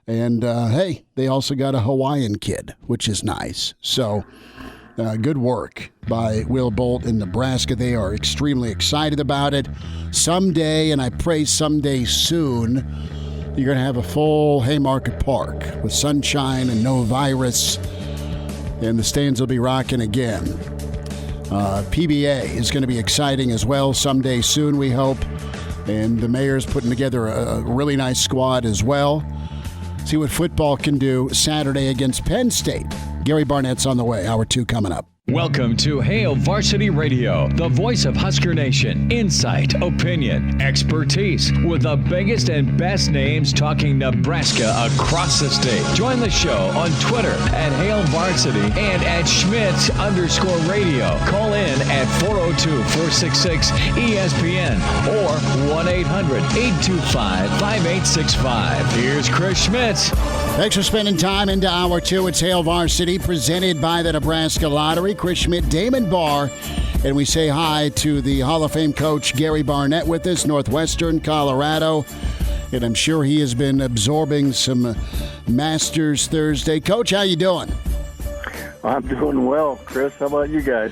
And, hey, they also got a Hawaiian kid, which is nice. So, good work by Will Bolt in Nebraska. They are extremely excited about it. Someday, and I pray someday soon, you're going to have a full Haymarket Park with sunshine and no virus, and the stands will be rocking again. PBA is going to be exciting as well someday soon, we hope. And the mayor's putting together a really nice squad as well. See what football can do Saturday against Penn State. Gary Barnett's on the way. Hour 2 coming up. Welcome to Hail Varsity Radio, the voice of Husker Nation. Insight, opinion, expertise, with the biggest and best names talking Nebraska across the state. Join the show on Twitter at Hail Varsity and at Schmidt_radio. Call in at 402-466-ESPN or 1-800-825-5865. Here's Chris Schmidt. Thanks for spending time into Hour 2. It's Hail Varsity, presented by the Nebraska Lottery. Chris Schmidt, Damon Barr, and we say hi to the Hall of Fame coach Gary Barnett with us, Northwestern Colorado, and I'm sure he has been absorbing some Masters Thursday. Coach, how you doing? I'm doing well, Chris. How about you guys?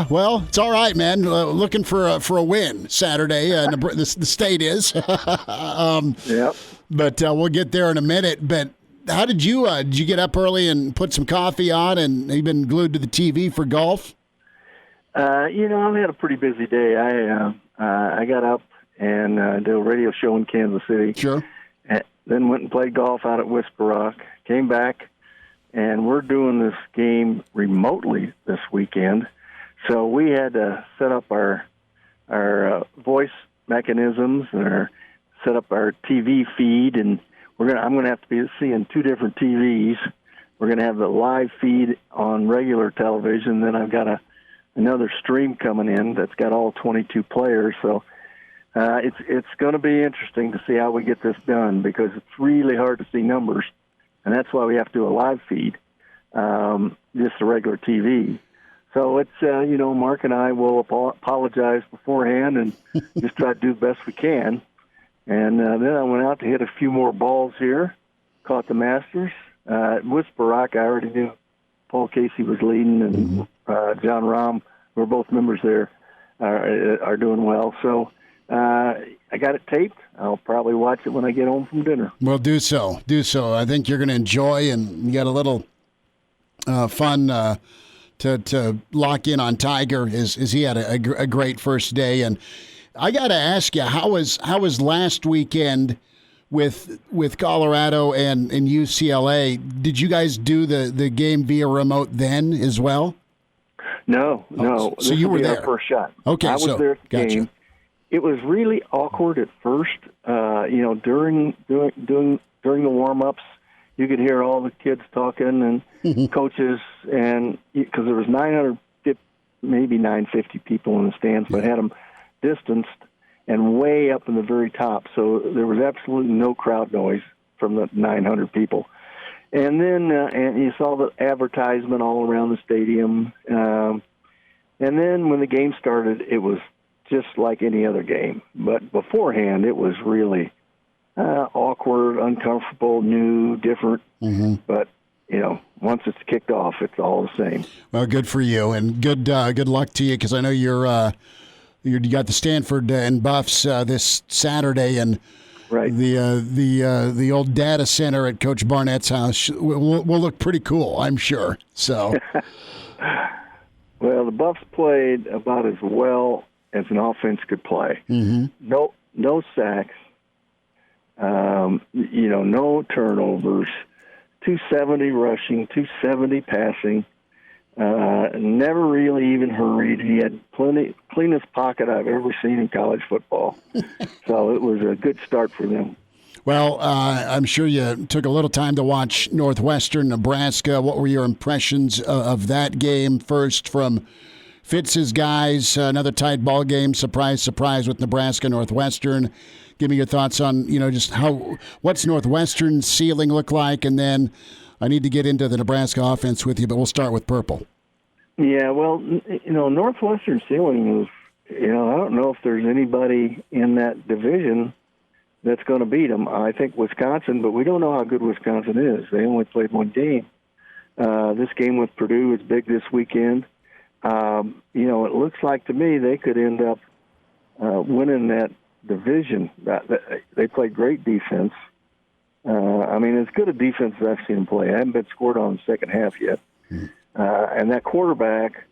Well, it's all right, man. Looking for a win Saturday. The state is. Yep. But we'll get there in a minute. But how did you get up early and put some coffee on, and you've been glued to the TV for golf? I've had a pretty busy day. I got up and did a radio show in Kansas City. Sure. And then went and played golf out at Whisper Rock. Came back, and we're doing this game remotely this weekend. So we had to set up our voice mechanisms and set up our TV feed, and I'm gonna have to be seeing 2 different TVs. We're gonna have the live feed on regular television. Then I've got another stream coming in that's got all 22 players. So it's going to be interesting to see how we get this done, because it's really hard to see numbers, and that's why we have to do a live feed, just a regular TV. So it's Mark and I will apologize beforehand and just try to do the best we can. And then I went out to hit a few more balls here, caught the Masters. At Whisper Rock, I already knew Paul Casey was leading, and John Rahm, who are both members there, are doing well. So I got it taped. I'll probably watch it when I get home from dinner. Well, do so. Do so. I think you're going to enjoy, and you got a little fun to lock in on Tiger as he had a great first day. And I got to ask you, how was last weekend with Colorado and UCLA? Did you guys do the game via remote then as well? No. So you were there. Our first shot. Okay, I was there at the gotcha. game. It was really awkward at first. During the warm-ups, you could hear all the kids talking and coaches, and because there was 950 people in the stands, but had them distanced and way up in the very top. So there was absolutely no crowd noise from the 900 people. And then and you saw the advertisement all around the stadium. And then when the game started, it was just like any other game. But beforehand, it was really awkward, uncomfortable, new, different. Mm-hmm. But, once it's kicked off, it's all the same. Well, good for you, and good luck to you, because I know you got the Stanford and Buffs this Saturday, and right. The old data center at Coach Barnett's house will look pretty cool, I'm sure. So, well, the Buffs played about as well as an offense could play. Mm-hmm. No sacks, no turnovers, 270 rushing, 270 passing. Never really even hurried. He had cleanest pocket I've ever seen in college football. So it was a good start for them. Well, I'm sure you took a little time to watch Northwestern, Nebraska. What were your impressions of that game? First from Fitz's guys, another tight ball game. Surprise, surprise with Nebraska, Northwestern. Give me your thoughts on, just what's Northwestern's ceiling look like, and then I need to get into the Nebraska offense with you, but we'll start with purple. Yeah, well, Northwestern ceiling is, I don't know if there's anybody in that division that's going to beat them. I think Wisconsin, but we don't know how good Wisconsin is. They only played one game. This game with Purdue is big this weekend. It looks like to me they could end up winning that division. They play great defense. As good a defense as I've seen them play. I haven't been scored on in the second half yet. And that quarterback,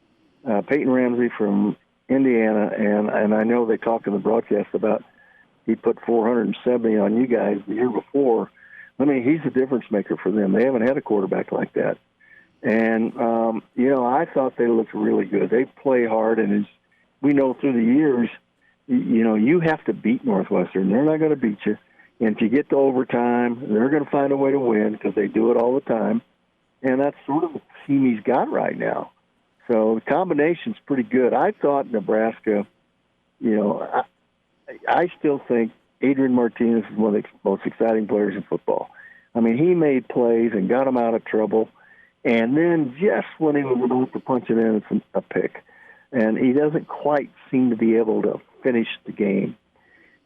Peyton Ramsey from Indiana, and I know they talked in the broadcast about he put 470 on you guys the year before. He's a difference maker for them. They haven't had a quarterback like that. And, I thought they looked really good. They play hard, and as we know through the years, you have to beat Northwestern. They're not going to beat you. And if you get to overtime, they're going to find a way to win because they do it all the time. And that's sort of the team he's got right now. So the combination's pretty good. I thought Nebraska, I still think Adrian Martinez is one of the most exciting players in football. He made plays and got them out of trouble. And then just when he was about to punch it in, it's a pick. And he doesn't quite seem to be able to finish the game.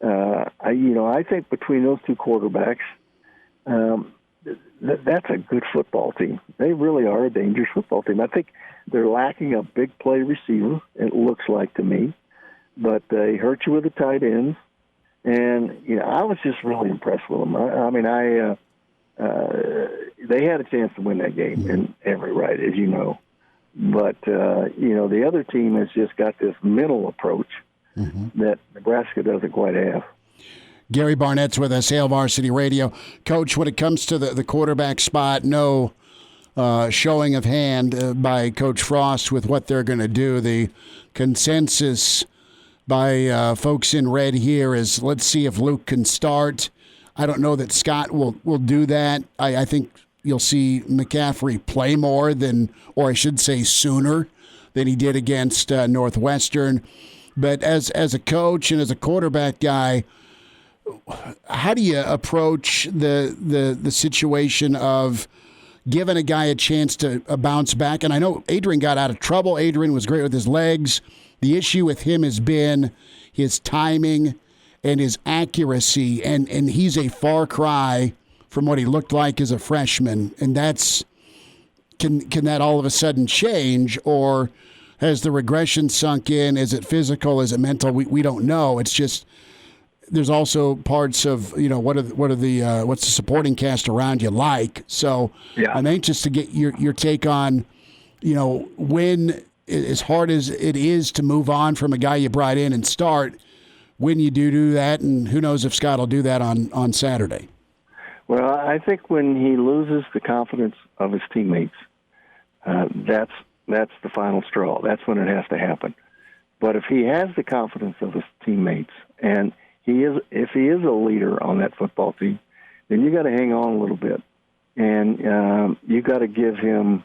I think between those two quarterbacks, that's a good football team. They really are a dangerous football team. I think they're lacking a big play receiver, it looks like to me, but they hurt you with the tight ends. And, I was just really impressed with them. They had a chance to win that game in every right, as you know. But, the other team has just got this mental approach that Nebraska doesn't quite have. Gary Barnett's with us, Hail Varsity Radio. Coach, when it comes to the quarterback spot, no showing of hand by Coach Frost with what they're going to do. The consensus by folks in red here is let's see if Luke can start. I don't know that Scott will do that. I think you'll see McCaffrey play more or I should say sooner than he did against Northwestern. But as a coach and as a quarterback guy, how do you approach the situation of giving a guy a chance to bounce back? And I know Adrian got out of trouble. Adrian was great with his legs. The issue with him has been his timing and his accuracy, and he's a far cry from what he looked like as a freshman. And can that all of a sudden change, or has the regression sunk in? Is it physical? Is it mental? We don't know. It's just there's also parts of what's the supporting cast around you like. So yeah. I'm anxious to get your take on when, as hard as it is to move on from a guy you brought in and start, when you do that, and who knows if Scott will do that on Saturday. Well, I think when he loses the confidence of his teammates, that's the final straw. That's when it has to happen. But if he has the confidence of his teammates, and if he is a leader on that football team, then you got to hang on a little bit, and you got to give him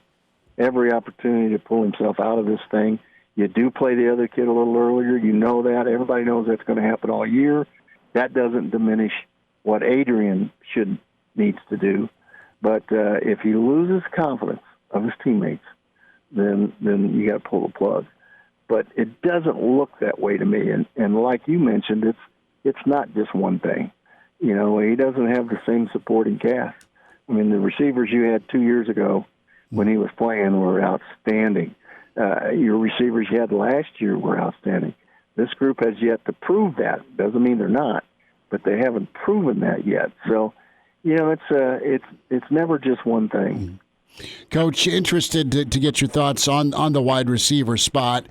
every opportunity to pull himself out of this thing. You do play the other kid a little earlier. You know that. Everybody knows that's going to happen all year. That doesn't diminish what Adrian needs to do. But if he loses confidence of his teammates, then you got to pull the plug. But it doesn't look that way to me. And like you mentioned, it's not just one thing. He doesn't have the same supporting cast. I mean, the receivers you had 2 years ago when he was playing were outstanding. Your receivers you had last year were outstanding. This group has yet to prove that. Doesn't mean they're not, but they haven't proven that yet. So, it's never just one thing. Coach, interested to get your thoughts on the wide receiver spot.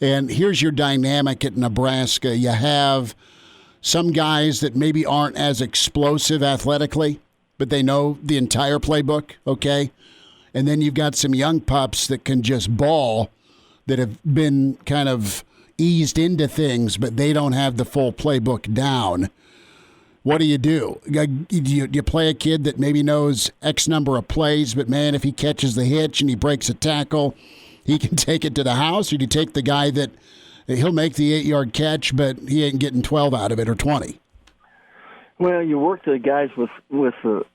And here's your dynamic at Nebraska. You have some guys that maybe aren't as explosive athletically, but they know the entire playbook, okay? And then you've got some young pups that can just ball, that have been kind of eased into things, but they don't have the full playbook down. What do? You play a kid that maybe knows X number of plays, but, man, if he catches the hitch and he breaks a tackle, he can take it to the house? Or do you take the guy that he'll make the 8-yard catch, but he ain't getting 12 out of it or 20? Well, you work the guys with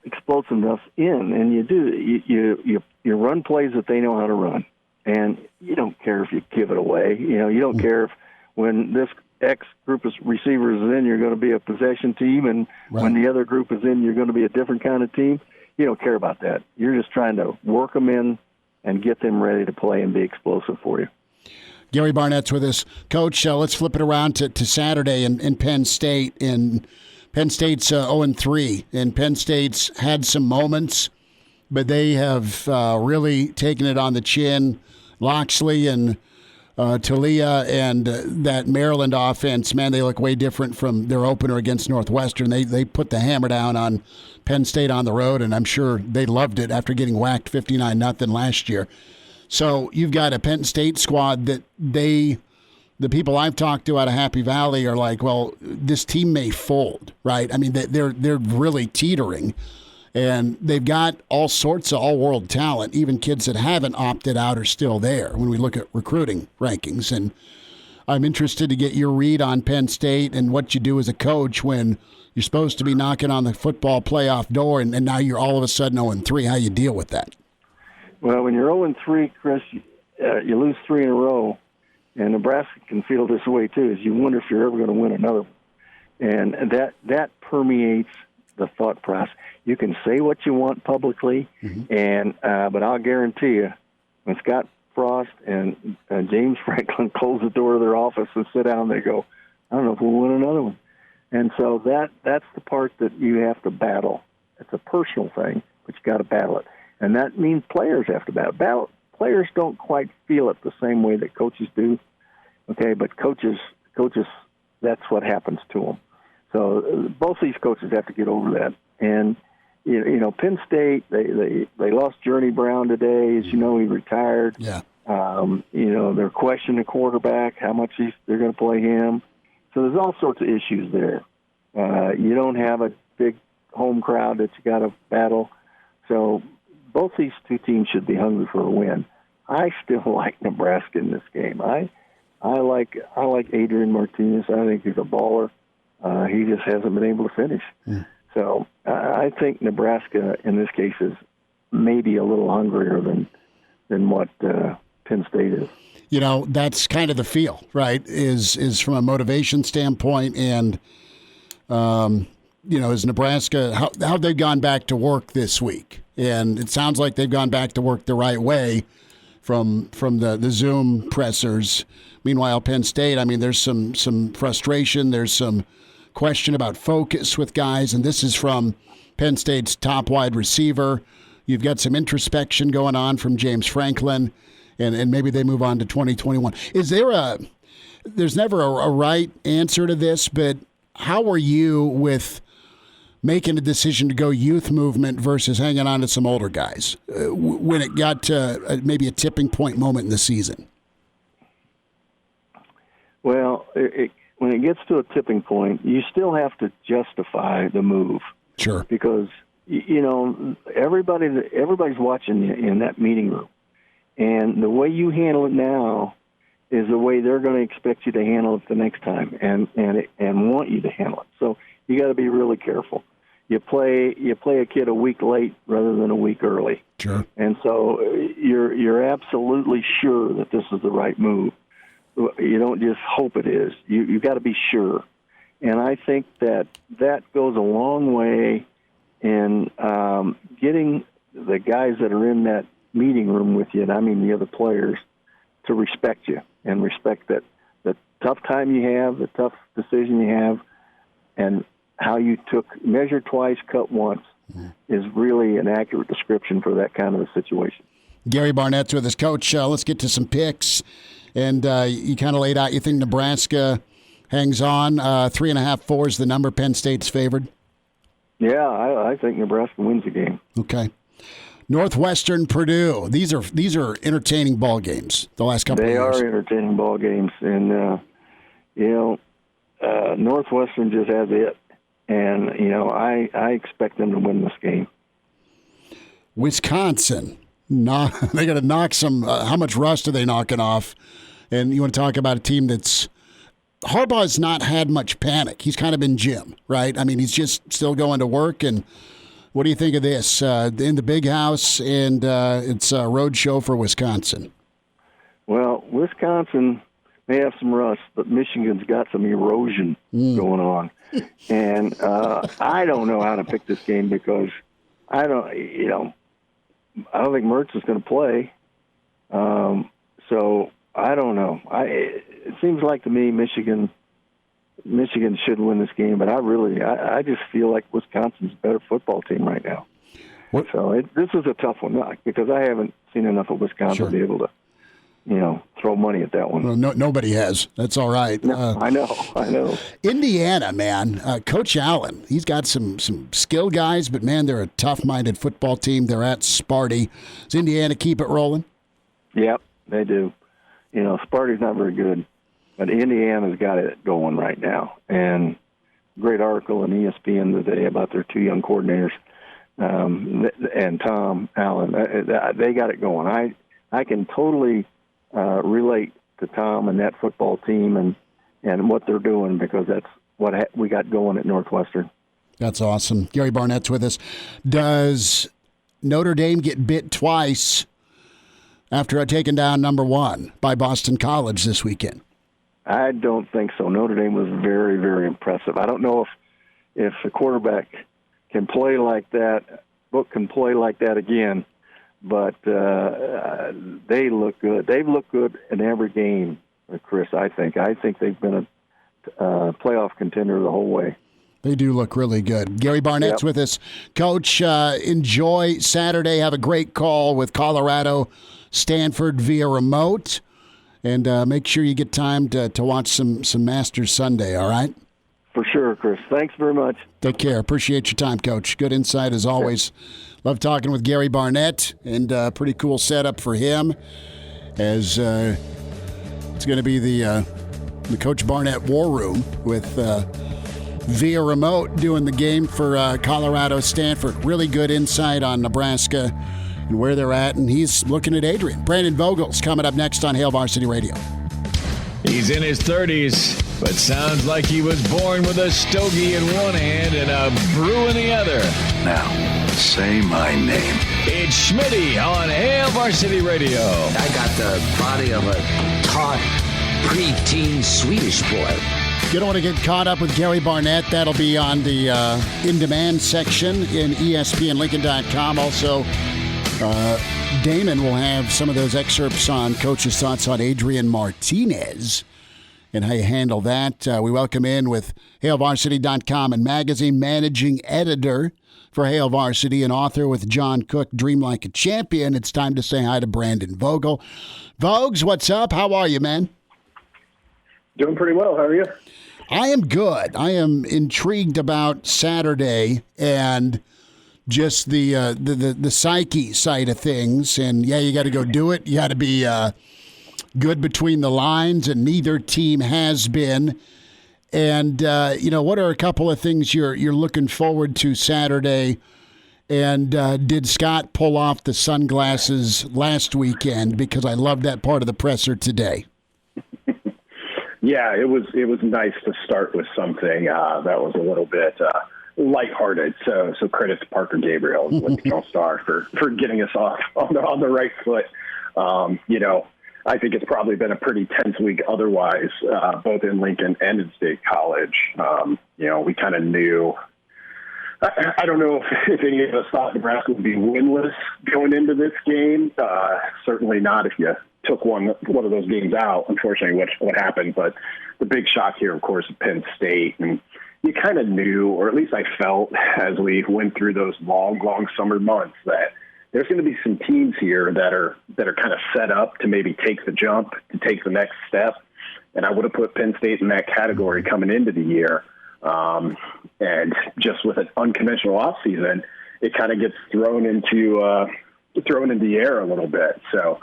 explosiveness in, and you run plays that they know how to run, and you don't care if you give it away. You don't care if when this X group of receivers is in, you're going to be a possession team, and when the other group is in, you're going to be a different kind of team. You don't care about that. You're just trying to work them in and get them ready to play and be explosive for you. Gary Barnett's with us. Coach, let's flip it around to Saturday in Penn State. And Penn State's 0-3, and Penn State's had some moments, but they have really taken it on the chin. Loxley and Talia and that Maryland offense, man, they look way different from their opener against Northwestern. They put the hammer down on Penn State on the road, and I'm sure they loved it after getting whacked 59-0 last year. So you've got a Penn State squad that the people I've talked to out of Happy Valley are like, well, this team may fold, right? I mean, they're really teetering. And they've got all sorts of all-world talent. Even kids that haven't opted out are still there when we look at recruiting rankings. And I'm interested to get your read on Penn State and what you do as a coach when you're supposed to be knocking on the football playoff door, and now you're all of a sudden 0-3. How you deal with that? Well, when you're 0-3, Chris, you lose 3 in a row, and Nebraska can feel this way too, is you wonder if you're ever going to win another one. And that permeates the thought process. You can say what you want publicly, but I'll guarantee you, when Scott Frost and James Franklin close the door of their office and sit down, they go, I don't know if we'll win another one. And so that's the part that you have to battle. It's a personal thing, but you got to battle it. And that means players have to battle. Players don't quite feel it the same way that coaches do, okay? But coaches, that's what happens to them. So both these coaches have to get over that. And Penn State, they lost Journey Brown today. As you know, he retired. Yeah. They're questioning the quarterback, how much they're going to play him. So there's all sorts of issues there. You don't have a big home crowd that you got to battle. So both these two teams should be hungry for a win. I still like Nebraska in this game. I like Adrian Martinez. I think he's a baller. He just hasn't been able to finish. Mm. So I think Nebraska in this case is maybe a little hungrier than what Penn State is. That's kind of the feel, right? Is from a motivation standpoint, and is Nebraska how they've gone back to work this week, and it sounds like they've gone back to work the right way from the Zoom pressers. Meanwhile, Penn State, I mean, there's some frustration, there's some question about focus with guys, and this is from Penn State's top wide receiver. You've got some introspection going on from James Franklin, and maybe they move on to 2021. Is there there's never a right answer to this, but how are you with making a decision to go youth movement versus hanging on to some older guys when it got to maybe a tipping point moment in the season? Well, when it gets to a tipping point, you still have to justify the move. Sure. Because, everybody's watching you in that meeting room. And the way you handle it now is the way they're going to expect you to handle it the next time and want you to handle it. So you got to be really careful. You play a kid a week late rather than a week early. Sure. And so you're absolutely sure that this is the right move. You don't just hope it is. You got to be sure. And I think that goes a long way in getting the guys that are in that meeting room with you, and I mean the other players, to respect you and respect that the tough time you have, the tough decision you have, and how you took measure twice, cut once is really an accurate description for that kind of a situation. Gary Barnett's with us. Coach, let's get to some picks. And you kind of laid out, you think Nebraska hangs on. 3.5, 4 is the number. Penn State's favored. Yeah, I think Nebraska wins the game. Okay. Northwestern, Purdue. These are entertaining ball games. The last couple of years. They are entertaining ball games, and Northwestern just has it, and I expect them to win this game. Wisconsin. They got to knock some. How much rust are they knocking off? And you want to talk about a team that's Harbaugh's not had much panic. He's kind of been Jim, right? I mean, he's just still going to work. And what do you think of this in the big house? And it's a road show for Wisconsin. Well, Wisconsin may have some rust, but Michigan's got some erosion going on. And I don't know how to pick this game because I don't think Mertz is going to play. So I don't know. It seems like to me Michigan should win this game, but I just feel like Wisconsin's a better football team right now. What? So this is a tough one because I haven't seen enough of Wisconsin to be able to, throw money at that one. Well, nobody has. That's all right. No, I know. Indiana, man. Coach Allen, he's got some skill guys, but, man, they're a tough-minded football team. They're at Sparty. Does Indiana keep it rolling? Yep, they do. Sparty's not very good, but Indiana's got it going right now. And great article in ESPN today about their two young coordinators and Tom Allen. They got it going. I can totally relate to Tom and that football team and what they're doing because that's what we got going at Northwestern. That's awesome. Gary Barnett's with us. Does Notre Dame get bit twice after taking down number 1 by Boston College this weekend? I don't think so. Notre Dame was very, very impressive. I don't know if the quarterback can play like that, Book can play like that again, but they look good. They've looked good in every game, Chris, I think. I think they've been a playoff contender the whole way. They do look really good. Gary Barnett's with us. Coach, enjoy Saturday. Have a great call with Colorado, Stanford via remote. And make sure you get time to watch some Masters Sunday, all right? For sure, Chris. Thanks very much. Take care. Appreciate your time, Coach. Good insight as always. Love talking with Gary Barnett, and pretty cool setup for him as it's going to be the Coach Barnett War Room with via remote doing the game for Colorado Stanford. Really good insight on Nebraska and where they're at, and he's looking at Adrian. Brandon Vogel's coming up next on Hail Varsity Radio. He's in his 30s, but sounds like he was born with a stogie in one hand and a brew in the other. Now, say my name. It's Schmitty on Hail Varsity Radio. I got the body of a taut, preteen Swedish boy. You don't want to get caught up with Gary Barnett. That'll be on the in-demand section in ESPNLincoln.com. Also, Damon will have some of those excerpts on Coach's thoughts on Adrian Martinez and how you handle that. We welcome in with HailVarsity.com and magazine managing editor for Hail Varsity and author with John Cook, Dream Like a Champion. It's time to say hi to Brandon Vogel. Vogues, what's up? How are you, man? Doing pretty well. How are you? I am good. I am intrigued about Saturday and just the psyche side of things. And, yeah, you got to go do it. You got to be good between the lines, and neither team has been. And, what are a couple of things you're looking forward to Saturday? And did Scott pull off the sunglasses last weekend? Because I love that part of the presser today. Yeah, it was nice to start with something that was a little bit lighthearted. So credit to Parker Gabriel, Lincoln Star, for getting us off on the right foot. I think it's probably been a pretty tense week otherwise, both in Lincoln and in State College. We kind of knew. I don't know if any of us thought Nebraska would be winless going into this game. Certainly not if you took one of those games out, unfortunately, what happened. But the big shock here, of course, is Penn State. And you kind of knew, or at least I felt as we went through those long summer months, that there's going to be some teams here that are kind of set up to maybe take the jump, to take the next step. And I would have put Penn State in that category coming into the year. And just with an unconventional offseason, it kind of gets thrown into the air a little bit. So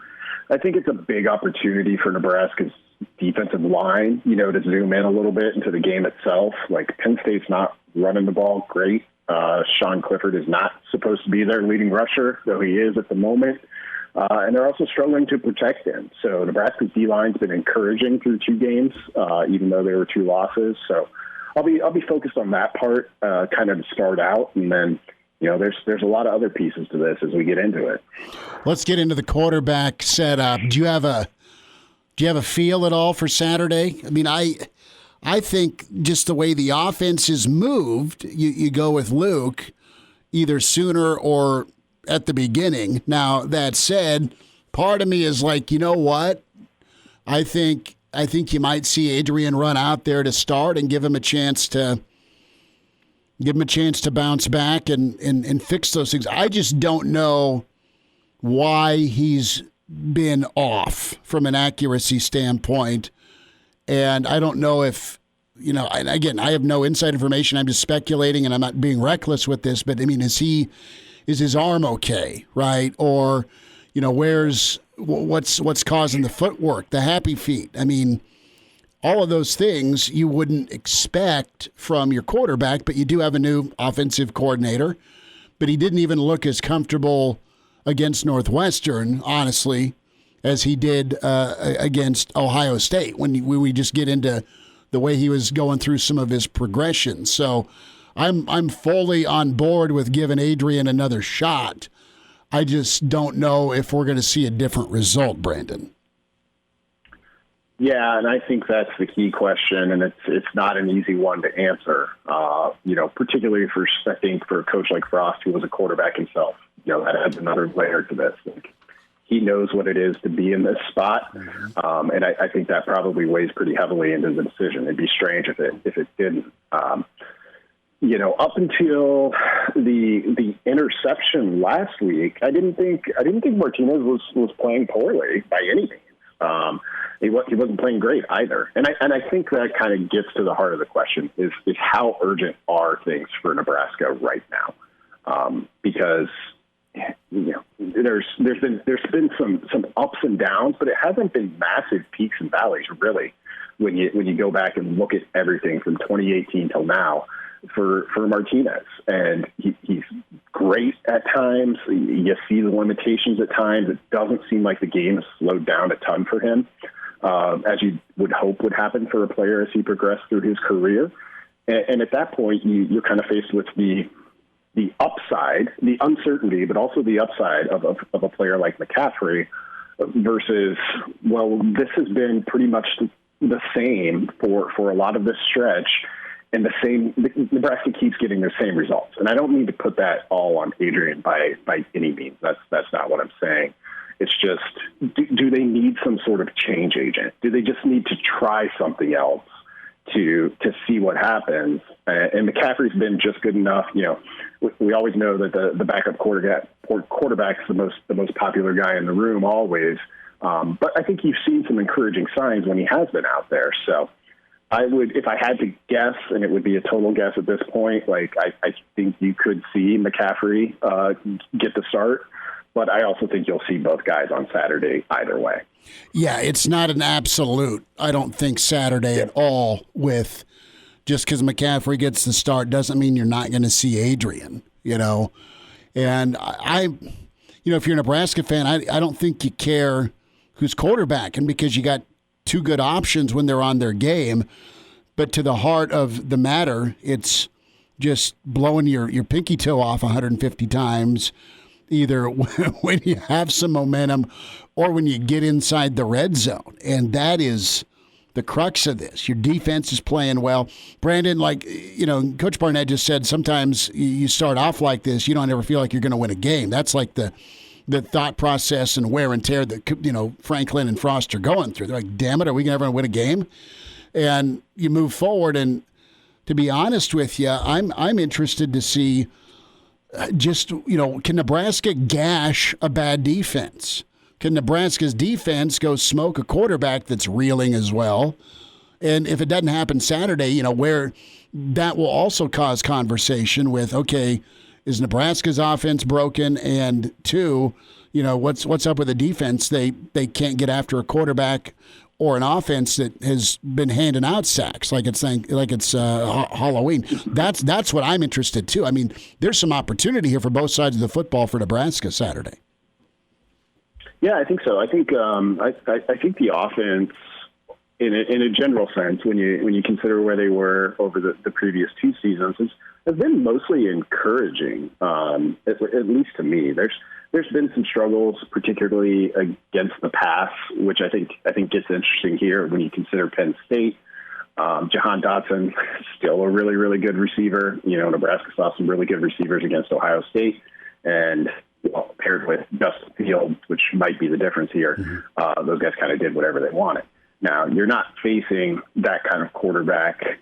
I think it's a big opportunity for Nebraska's defensive line, to zoom in a little bit into the game itself. Like, Penn State's not running the ball great. Sean Clifford is not supposed to be their leading rusher, though he is at the moment. And they're also struggling to protect him. So Nebraska's D-line's been encouraging through 2 games, even though there were 2 losses. So I'll be focused on that part, kind of to start out, and then there's a lot of other pieces to this as we get into it. Let's get into the quarterback setup. Do you have a feel at all for Saturday? I mean, I think just the way the offense is moved, you go with Luke either sooner or at the beginning. Now, that said, part of me is like, you know what? I think you might see Adrian run out there to start and give him a chance to bounce back and fix those things. I just don't know why he's been off from an accuracy standpoint. And I don't know if, and again, I have no inside information. I'm just speculating, and I'm not being reckless with this, but I mean, is his arm okay, right? Or, what's causing the footwork, the happy feet? I mean, all of those things you wouldn't expect from your quarterback, but you do have a new offensive coordinator. But he didn't even look as comfortable against Northwestern, honestly, as he did against Ohio State when we just get into the way he was going through some of his progressions. So I'm fully on board with giving Adrian another shot. I just don't know if we're going to see a different result, Brandon. Yeah, and I think that's the key question, and it's not an easy one to answer. Particularly for a coach like Frost, who was a quarterback himself. That adds another layer to this. He knows what it is to be in this spot, and I think that probably weighs pretty heavily into the decision. It'd be strange if it didn't. Up until the interception last week, I didn't think Martinez was playing poorly by any means. He wasn't playing great either, and I think that kind of gets to the heart of the question: is how urgent are things for Nebraska right now? Because there's been some ups and downs, but it hasn't been massive peaks and valleys really. When you go back and look at everything from 2018 till now for Martinez, and he's great at times. You see the limitations at times. It doesn't seem like the game has slowed down a ton for him, as you would hope would happen for a player as he progressed through his career. And at that point, you're kind of faced with the upside, the uncertainty, but also the upside of a player like McCaffrey versus, well, this has been pretty much the same for a lot of this stretch, and Nebraska keeps getting the same results. And I don't mean to put that all on Adrian by any means. That's not what I'm saying. It's just, do they need some sort of change agent? Do they just need to try something else to see what happens. And McCaffrey's been just good enough. We always know that the backup quarterback's the most popular guy in the room always. But I think you've seen some encouraging signs when he has been out there. So I would, if I had to guess, and it would be a total guess at this point, I think you could see McCaffrey get the start. But I also think you'll see both guys on Saturday either way. Yeah, it's not an absolute, I don't think, Saturday at all. With just because McCaffrey gets the start doesn't mean you're not going to see Adrian, And if you're a Nebraska fan, I don't think you care who's quarterbacking because you got two good options when they're on their game. But to the heart of the matter, it's just blowing your pinky toe off 150 times, either when you have some momentum or when you get inside the red zone. And that is the crux of this. Your defense is playing well. Brandon, Coach Barnett just said, sometimes you start off like this, you don't ever feel like you're going to win a game. That's like the thought process and wear and tear that, Franklin and Frost are going through. They're like, damn it, are we going to ever win a game? And you move forward. And to be honest with you, I'm interested to see can Nebraska gash a bad defense? Can Nebraska's defense go smoke a quarterback that's reeling as well? And if it doesn't happen Saturday, where that will also cause conversation with, okay, is Nebraska's offense broken? And two, what's up with the defense? They can't get after a quarterback or an offense that has been handing out sacks like it's Halloween. That's what I'm interested too. I mean, there's some opportunity here for both sides of the football for Nebraska Saturday. Yeah, I think so. I think I think the offense, in a general sense, when you consider where they were over the previous two seasons, has been mostly encouraging. At least to me, there's been some struggles, particularly against the pass, which I think gets interesting here when you consider Penn State. Jahan Dotson, still a really, really good receiver. Nebraska saw some really good receivers against Ohio State, and paired with Justin Fields, which might be the difference here. Those guys kind of did whatever they wanted. Now, you're not facing that kind of quarterback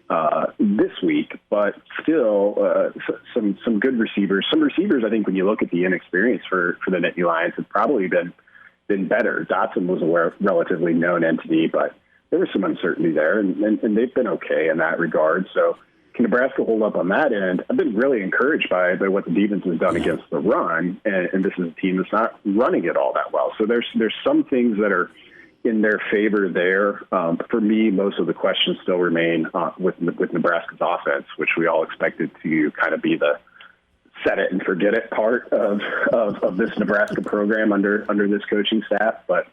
this week, but still some good receivers. Some receivers, I think, when you look at the inexperience for the Nittany Lions, have probably been better. Dotson was a relatively known entity, but there was some uncertainty there, and they've been okay in that regard. So can Nebraska hold up on that end? I've been really encouraged by what the defense has done against the run, and this is a team that's not running it all that well. So there's some things that are in their favor there. For me, most of the questions still remain with Nebraska's offense, which we all expected to kind of be the set it and forget it part of this Nebraska program under this coaching staff. But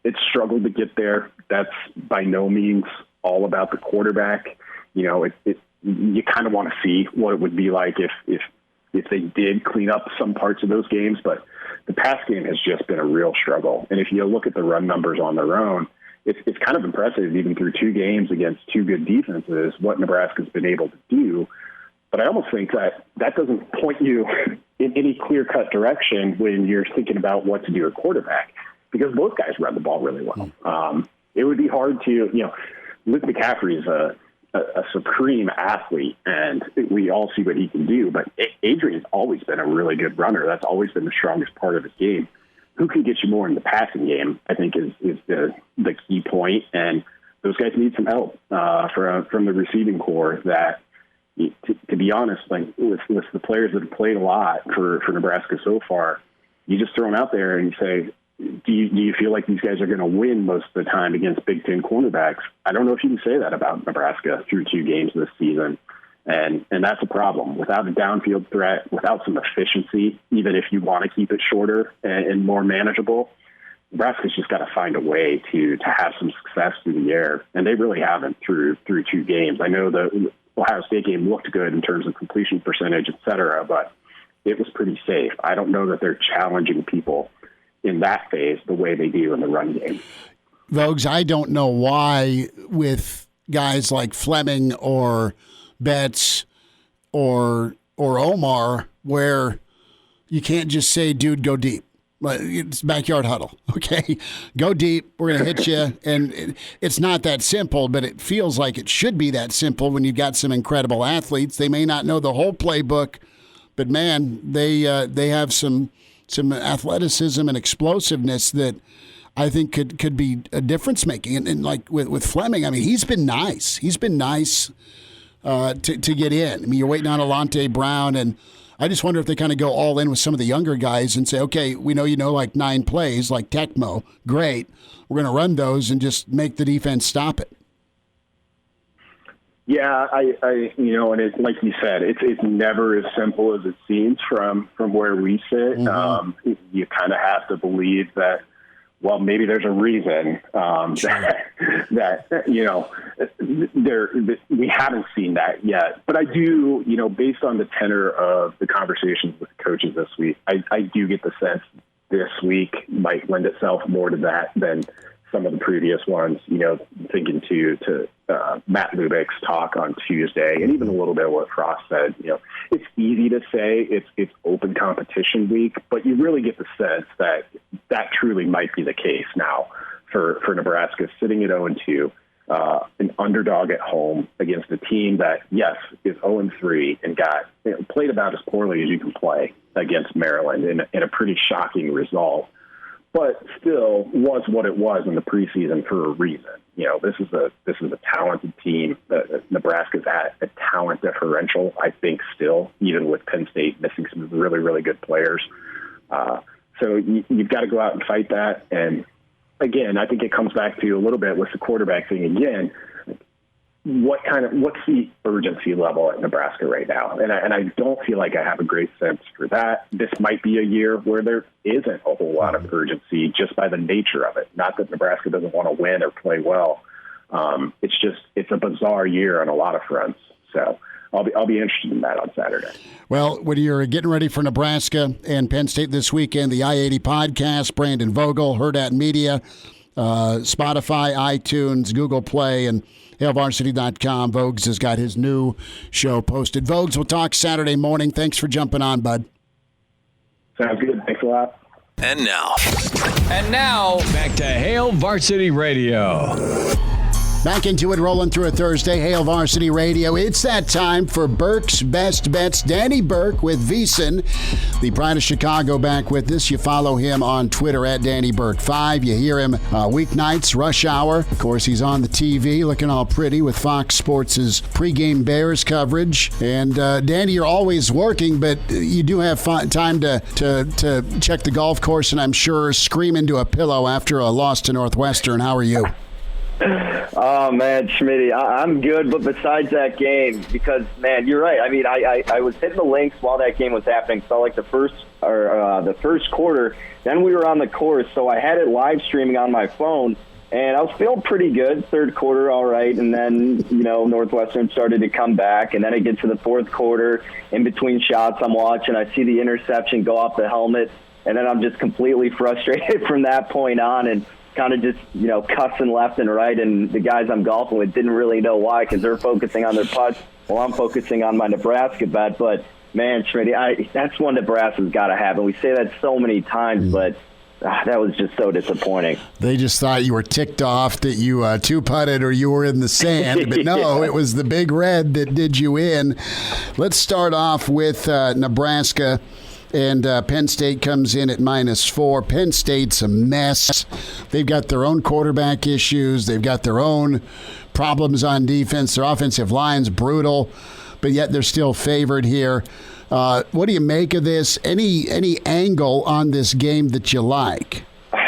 it's struggled to get there. That's by no means all about the quarterback. You kind of want to see what it would be like if they did clean up some parts of those games, but the pass game has just been a real struggle. And if you look at the run numbers on their own, it's kind of impressive, even through two games against two good defenses, what Nebraska's been able to do. But I almost think that doesn't point you in any clear-cut direction when you're thinking about what to do at quarterback, because both guys run the ball really well. It would be hard to, Luke McCaffrey is a supreme athlete, and we all see what he can do. But Adrian's always been a really good runner. That's always been the strongest part of his game. Who can get you more in the passing game, I think, is the key point. And those guys need some help from the receiving corps. That, to be honest, with the players that have played a lot for Nebraska so far, you just throw them out there and you say, do you feel like these guys are going to win most of the time against Big Ten cornerbacks? I don't know if you can say that about Nebraska through two games this season. And that's a problem. Without a downfield threat, without some efficiency, even if you want to keep it shorter and more manageable, Nebraska's just got to find a way to have some success through the air. And they really haven't through two games. I know the Ohio State game looked good in terms of completion percentage, et cetera, but it was pretty safe. I don't know that they're challenging people in that phase the way they do in the run game. Vogues, I don't know why with guys like Fleming or Betts or Omar, where you can't just say, dude, go deep. It's backyard huddle, okay? Go deep. We're going to hit you. And it's not that simple, but it feels like it should be that simple when you've got some incredible athletes. They may not know the whole playbook, but, man, they have some athleticism and explosiveness that I think could be a difference making. And like with Fleming, I mean, he's been nice. He's been nice to get in. I mean, you're waiting on Alante Brown, and I just wonder if they kind of go all in with some of the younger guys and say, okay, we know you know like 9 plays, like Tecmo. Great. We're going to run those and just make the defense stop it. Yeah, I and it's like you said, it's never as simple as it seems from where we sit. Mm-hmm. You kind of have to believe that, well, maybe there's a reason that we haven't seen that yet. But I do, based on the tenor of the conversations with the coaches this week, I do get the sense this week might lend itself more to that than some of the previous ones. Thinking to Matt Lubick's talk on Tuesday, and even a little bit of what Frost said. It's easy to say it's open competition week, but you really get the sense that truly might be the case now for Nebraska, sitting at 0-2, an underdog at home against a team that, yes, is 0-3 and played about as poorly as you can play against Maryland in a pretty shocking result, but still was what it was in the preseason for a reason. This is a talented team. Nebraska's at a talent differential, I think, still, even with Penn State missing some really, really good players. So you've got to go out and fight that. And again, I think it comes back to a little bit with the quarterback thing again. What's the urgency level at Nebraska right now? And I don't feel like I have a great sense for that. This might be a year where there isn't a whole lot of urgency just by the nature of it. Not that Nebraska doesn't want to win or play well. It's a bizarre year on a lot of fronts. So I'll be interested in that on Saturday. Well, when you're getting ready for Nebraska and Penn State this weekend, the I-80 podcast, Brandon Vogel, Hurrdat Media, Spotify, iTunes, Google Play, and HailVarsity.com. Vogues has got his new show posted. Vogues, we'll talk Saturday morning. Thanks for jumping on, bud. Sounds good. Thanks a lot. And now, back to Hail Varsity Radio. Back into it, rolling through a Thursday, Hail Varsity Radio. It's that time for Burke's Best Bets. Danny Burke with VSiN, the pride of Chicago, back with us. You follow him on Twitter at DannyBurke5. You hear him weeknights, rush hour. Of course, he's on the TV looking all pretty with Fox Sports' pregame Bears coverage. And Danny, you're always working, but you do have time to check the golf course, and I'm sure scream into a pillow after a loss to Northwestern. How are you? Oh, man, Schmitty, I'm good, but besides that game, because, man, you're right. I mean, I was hitting the links while that game was happening, so like the first quarter, then we were on the course, so I had it live streaming on my phone, and I was feeling pretty good. Third quarter, all right, and then, Northwestern started to come back, and then I get to the fourth quarter, in between shots I'm watching, I see the interception go off the helmet, and then I'm just completely frustrated from that point on, and kind of just, cussing left and right, and the guys I'm golfing with didn't really know why because they're focusing on their putts while I'm focusing on my Nebraska bet. But, man, Schmitty, that's one Nebraska's got to have, and we say that so many times, but that was just so disappointing. They just thought you were ticked off that you two-putted or you were in the sand, but no, It was the big red that did you in. Let's start off with Nebraska. And Penn State comes in at -4. Penn State's a mess. They've got their own quarterback issues. They've got their own problems on defense. Their offensive line's brutal, but yet they're still favored here. What do you make of this? Any angle on this game that you like?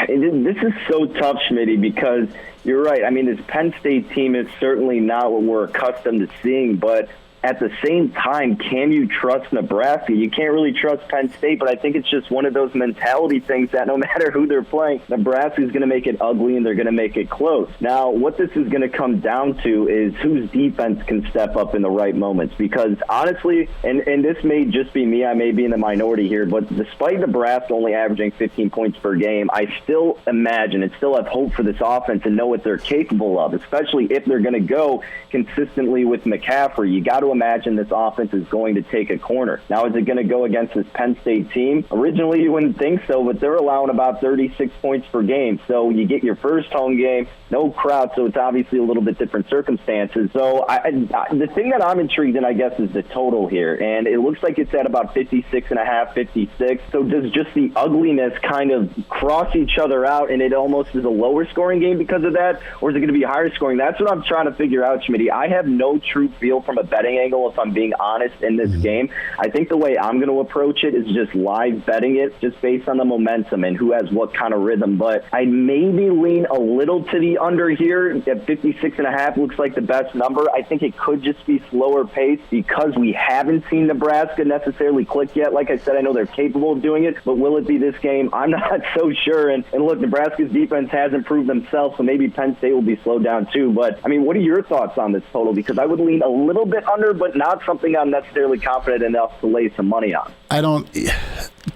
This is so tough, Schmitty, because you're right. I mean, this Penn State team is certainly not what we're accustomed to seeing, but at the same time, can you trust Nebraska? You can't really trust Penn State, but I think it's just one of those mentality things that no matter who they're playing, Nebraska is going to make it ugly and they're going to make it close. Now, what this is going to come down to is whose defense can step up in the right moments, because honestly, and this may just be me, I may be in the minority here, but despite Nebraska only averaging 15 points per game, I still imagine and still have hope for this offense and know what they're capable of, especially if they're going to go consistently with McCaffrey. You got to imagine this offense is going to take a corner. Now, is it going to go against this Penn State team? Originally, you wouldn't think so, but they're allowing about 36 points per game. So you get your first home game, no crowd, so it's obviously a little bit different circumstances. So the thing that I'm intrigued in, I guess, is the total here. And it looks like it's at about 56.5, 56. So does just the ugliness kind of cross each other out, and it almost is a lower scoring game because of that? Or is it going to be higher scoring? That's what I'm trying to figure out, Schmidt. I have no true feel from a betting angle, if I'm being honest, in this game. I think the way I'm going to approach it is just live betting it, just based on the momentum and who has what kind of rhythm. But I maybe lean a little to the under here. At 56.5 looks like the best number. I think it could just be slower pace because we haven't seen Nebraska necessarily click yet. Like I said, I know they're capable of doing it, but will it be this game? I'm not so sure. And look, Nebraska's defense has improved themselves, so maybe Penn State will be slowed down too. But, I mean, what are your thoughts on this total? Because I would lean a little bit under, but not something I'm necessarily confident enough to lay some money on.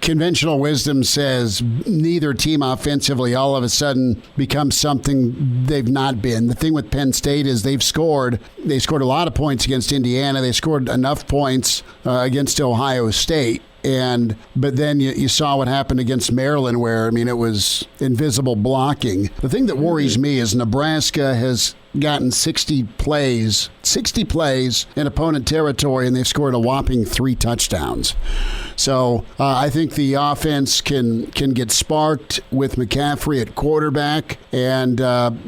Conventional wisdom says neither team offensively all of a sudden becomes something they've not been. The thing with Penn State is they scored a lot of points against Indiana. They scored enough points against Ohio State. But then you saw what happened against Maryland, where, I mean, it was invisible blocking. The thing that worries me is Nebraska has gotten 60 plays in opponent territory, and they've scored a whopping 3 touchdowns. So I think the offense can get sparked with McCaffrey at quarterback, and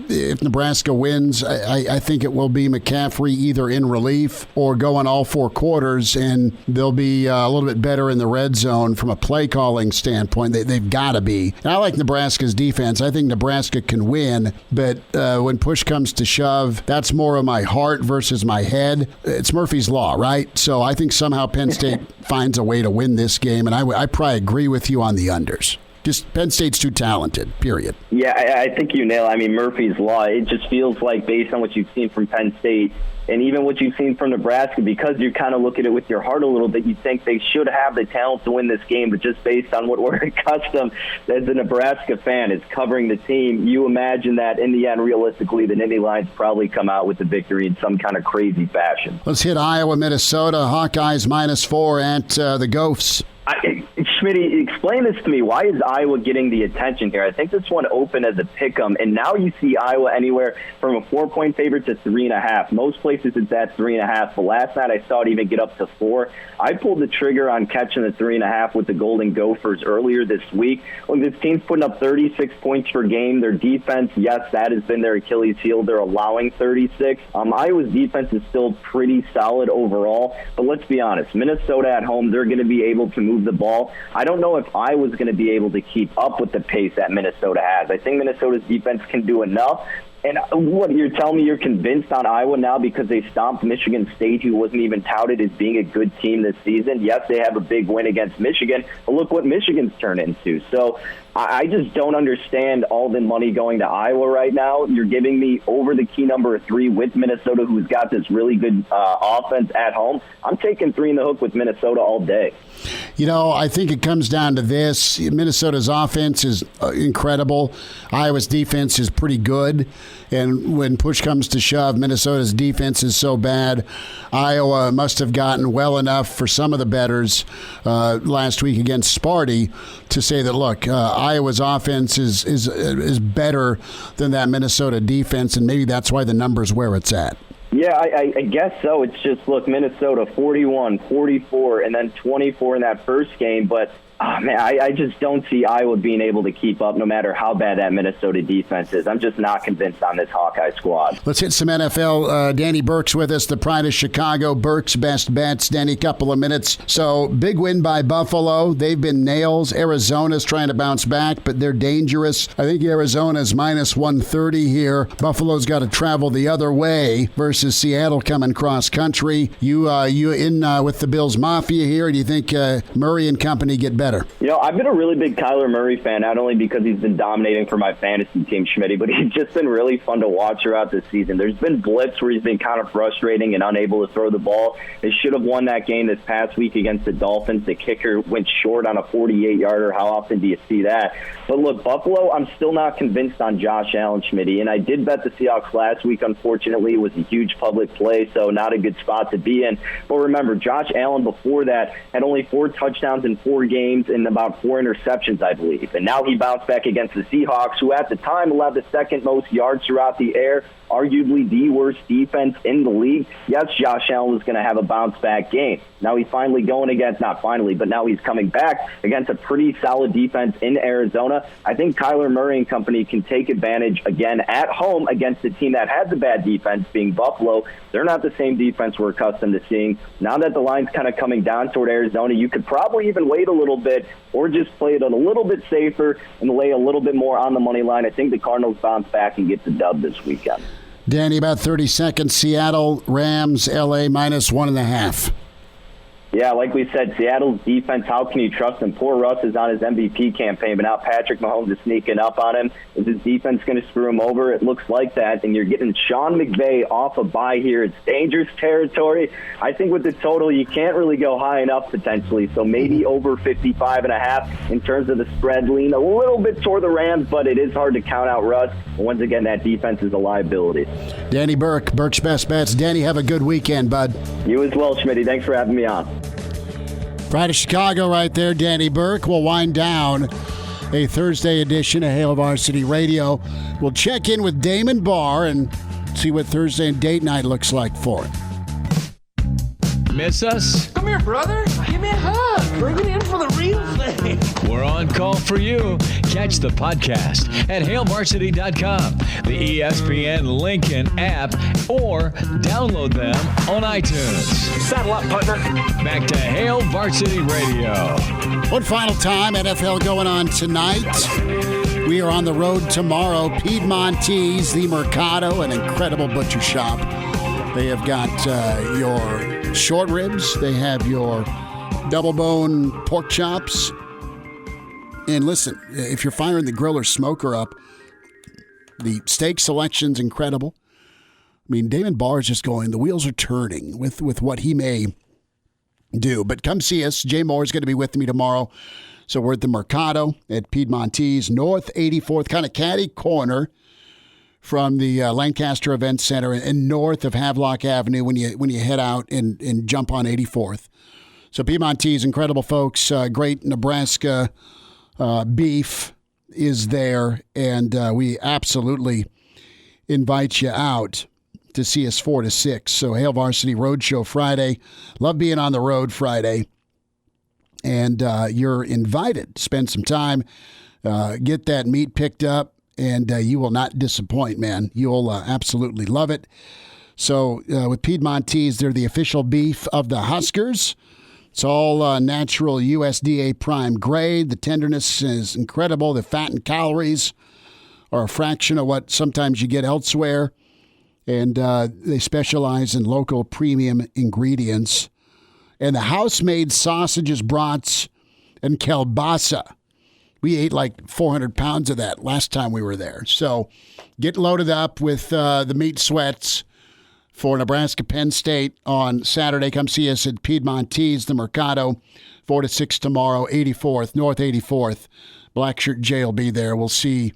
if Nebraska wins, I think it will be McCaffrey either in relief or going all 4 quarters, and they'll be a little bit better in the red zone from a play calling standpoint. They've got to be. And I like Nebraska's defense. I think Nebraska can win, but when push comes to shove, that's more of my heart versus my head. It's Murphy's Law, right? So I think somehow Penn State finds a way to win this game, and I probably agree with you on the unders. Just Penn State's too talented, period. Yeah, I think you nail it. I mean, Murphy's Law, it just feels like based on what you've seen from Penn State and even what you've seen from Nebraska, because you kind of look at it with your heart a little bit, you think they should have the talent to win this game, but just based on what we're accustomed as a Nebraska fan is covering the team, you imagine that in the end, realistically, the Nittany Lions probably come out with the victory in some kind of crazy fashion. Let's hit Iowa, Minnesota. Hawkeyes -4 at the Gophers. Schmitty, explain this to me. Why is Iowa getting the attention here? I think this one opened as a pick-em, and now you see Iowa anywhere from a 4-point favorite to 3.5. Most places it's at 3.5, but last night I saw it even get up to 4. I pulled the trigger on catching the 3.5 with the Golden Gophers earlier this week. When this team's putting up 36 points per game, their defense, yes, that has been their Achilles heel. They're allowing 36. Iowa's defense is still pretty solid overall, but let's be honest. Minnesota at home, they're going to be able to move the ball. I don't know if Iowa's going to be able to keep up with the pace that Minnesota has. I think Minnesota's defense can do enough. And what, you're telling me you're convinced on Iowa now because they stomped Michigan State, who wasn't even touted as being a good team this season? Yes, they have a big win against Michigan, but look what Michigan's turned into. So I just don't understand all the money going to Iowa right now. You're giving me over the key number of 3 with Minnesota, who's got this really good offense at home. I'm taking 3 in the hook with Minnesota all day. You know, I think it comes down to this. Minnesota's offense is incredible. Iowa's defense is pretty good. And when push comes to shove, Minnesota's defense is so bad. Iowa must have gotten well enough for some of the bettors last week against Sparty to say that, look, Iowa's offense is better than that Minnesota defense, and maybe that's why the number's where it's at. Yeah, I guess so. It's just, look, Minnesota 41, 44, and then 24 in that first game. But, man, I just don't see Iowa being able to keep up no matter how bad that Minnesota defense is. I'm just not convinced on this Hawkeye squad. Let's hit some NFL. Danny Burke's with us, the pride of Chicago. Burke's best bets. Danny, couple of minutes. So, big win by Buffalo. They've been nails. Arizona's trying to bounce back, but they're dangerous. I think Arizona's -130 here. Buffalo's got to travel the other way versus Seattle coming cross-country. You in with the Bills Mafia here, or do you think Murray and company get better? better? I've been a really big Kyler Murray fan, not only because he's been dominating for my fantasy team, Schmidt, but he's just been really fun to watch throughout the season. There's been blips where he's been kind of frustrating and unable to throw the ball. They should have won that game this past week against the Dolphins. The kicker went short on a 48-yarder. How often do you see that? But look, Buffalo, I'm still not convinced on Josh Allen, Schmidt, and I did bet the Seahawks last week. Unfortunately, it was a huge public play, so not a good spot to be in. But remember, Josh Allen before that had only 4 touchdowns in 4 games and about 4 interceptions, I believe. And now he bounced back against the Seahawks, who at the time allowed the second most yards throughout the air, arguably the worst defense in the league. Yes, Josh Allen was going to have a bounce-back game. Now he's finally going against, not finally, but now he's coming back against a pretty solid defense in Arizona. I think Kyler Murray and company can take advantage again at home against a team that has a bad defense, being Buffalo. They're not the same defense we're accustomed to seeing. Now that the line's kind of coming down toward Arizona, you could probably even wait a little bit or just play it a little bit safer and lay a little bit more on the money line. I think the Cardinals bounce back and get the dub this weekend. Danny, about 30 seconds. Seattle, Rams, LA, -1.5. Yeah, like we said, Seattle's defense, how can you trust them? Poor Russ is on his MVP campaign, but now Patrick Mahomes is sneaking up on him. Is his defense going to screw him over? It looks like that, and you're getting Sean McVay off a bye here. It's dangerous territory. I think with the total, you can't really go high enough potentially, so maybe over 55.5 in terms of the spread. Lean a little bit toward the Rams, but it is hard to count out Russ. And once again, that defense is a liability. Danny Burke, Burke's Best Bets. Danny, have a good weekend, bud. You as well, Schmitty. Thanks for having me on. Pride of Chicago right there, Danny Burke. Will wind down a Thursday edition of Hail Varsity Radio. We'll check in with Damon Barr and see what Thursday and date night looks like for him. Miss us? Come here, brother. Give me a hug. Bring it in for the real thing. We're on call for you. Catch the podcast at hailvarsity.com, the ESPN Lincoln app, or download them on iTunes. Saddle up, partner. Back to Hail Varsity Radio. One final time, NFL going on tonight. We are on the road tomorrow. Piedmontese, the Mercado, an incredible butcher shop. They have got your short ribs. They have your double bone pork chops. And listen, if you're firing the grill or smoker up, the steak selection's incredible. I mean, Damon Barr is just going, the wheels are turning with what he may do. But come see us. Jay Moore is going to be with me tomorrow. So we're at the Mercado at Piedmontese, North 84th, kind of catty corner from the Lancaster Event Center and north of Havelock Avenue when you head out and jump on 84th. So Piedmontese, incredible folks, great Nebraska beef is there, and we absolutely invite you out to see us 4 to 6. So Hail Varsity Roadshow Friday. Love being on the road Friday. And you're invited. Spend some time, get that meat picked up, and you will not disappoint, man. You'll absolutely love it. So with Piedmontese, they're the official beef of the Huskers. It's all natural USDA prime grade. The tenderness is incredible. The fat and calories are a fraction of what sometimes you get elsewhere. And they specialize in local premium ingredients. And the house-made sausages, brats, and kielbasa. We ate like 400 pounds of that last time we were there. So get loaded up with the meat sweats for Nebraska Penn State on Saturday. Come see us at Piedmontese, the Mercado, 4 to 6 tomorrow, 84th, North 84th. Blackshirt Jay will be there. We'll see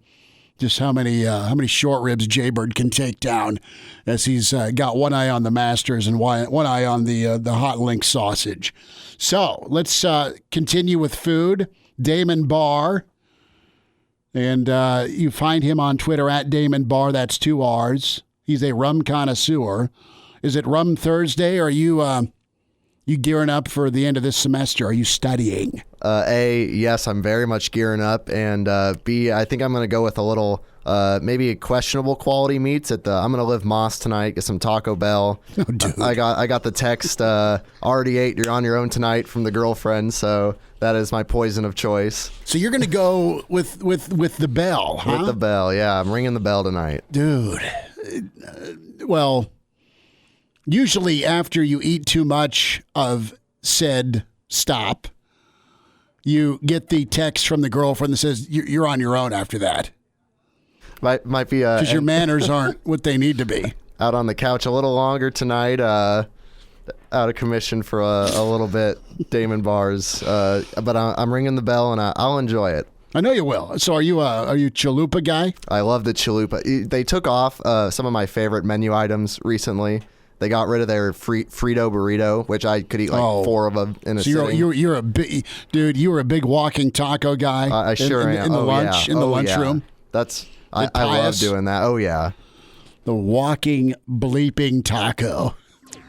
just how many short ribs Jaybird can take down, as he's got one eye on the Masters and one eye on the hot link sausage. So let's continue with food. Damon Barr, and you find him on Twitter at Damon Barr. That's 2 R's. He's a rum connoisseur. Is it Rum Thursday, or are you gearing up for the end of this semester? Are you studying? A, yes, I'm very much gearing up, and B, I think I'm going to go with a little maybe questionable quality meats at the. I'm going to live Moss tonight, get some Taco Bell. Oh, dude. I got the text already ate. You're on your own tonight from the girlfriend, so that is my poison of choice. So you're going to go with the bell, huh? With the bell, yeah. I'm ringing the bell tonight, dude. Well, usually after you eat too much of said stop, you get the text from the girlfriend that says you're on your own after that. Might be because your manners aren't what they need to be. Out on the couch a little longer tonight. Out of commission for a little bit. Damon Barr's, but I'm ringing the bell and I'll enjoy it. I know you will. So are you chalupa guy? I love the chalupa. They took off some of my favorite menu items recently. They got rid of their Frito burrito, which I could eat like 4 of them in a sitting. You're a big dude. You were a big walking taco guy. I sure am. In the lunchroom. That's I love doing that. Oh yeah, the walking bleeping taco.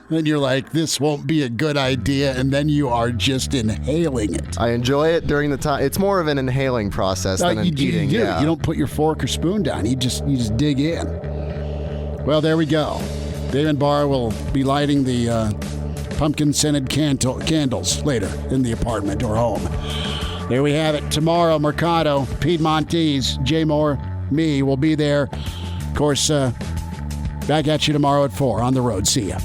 Then you're like, this won't be a good idea, and then you are just inhaling it. I enjoy it during the time. It's more of an inhaling process than an eating. You don't put your fork or spoon down. You just dig in. Well, there we go. Damon Barr will be lighting the pumpkin-scented candles later in the apartment or home. There we have it. Tomorrow, Mercado, Piedmontese, Jay Moore, me will be there. Of course, back at you tomorrow at 4 on the road. See ya.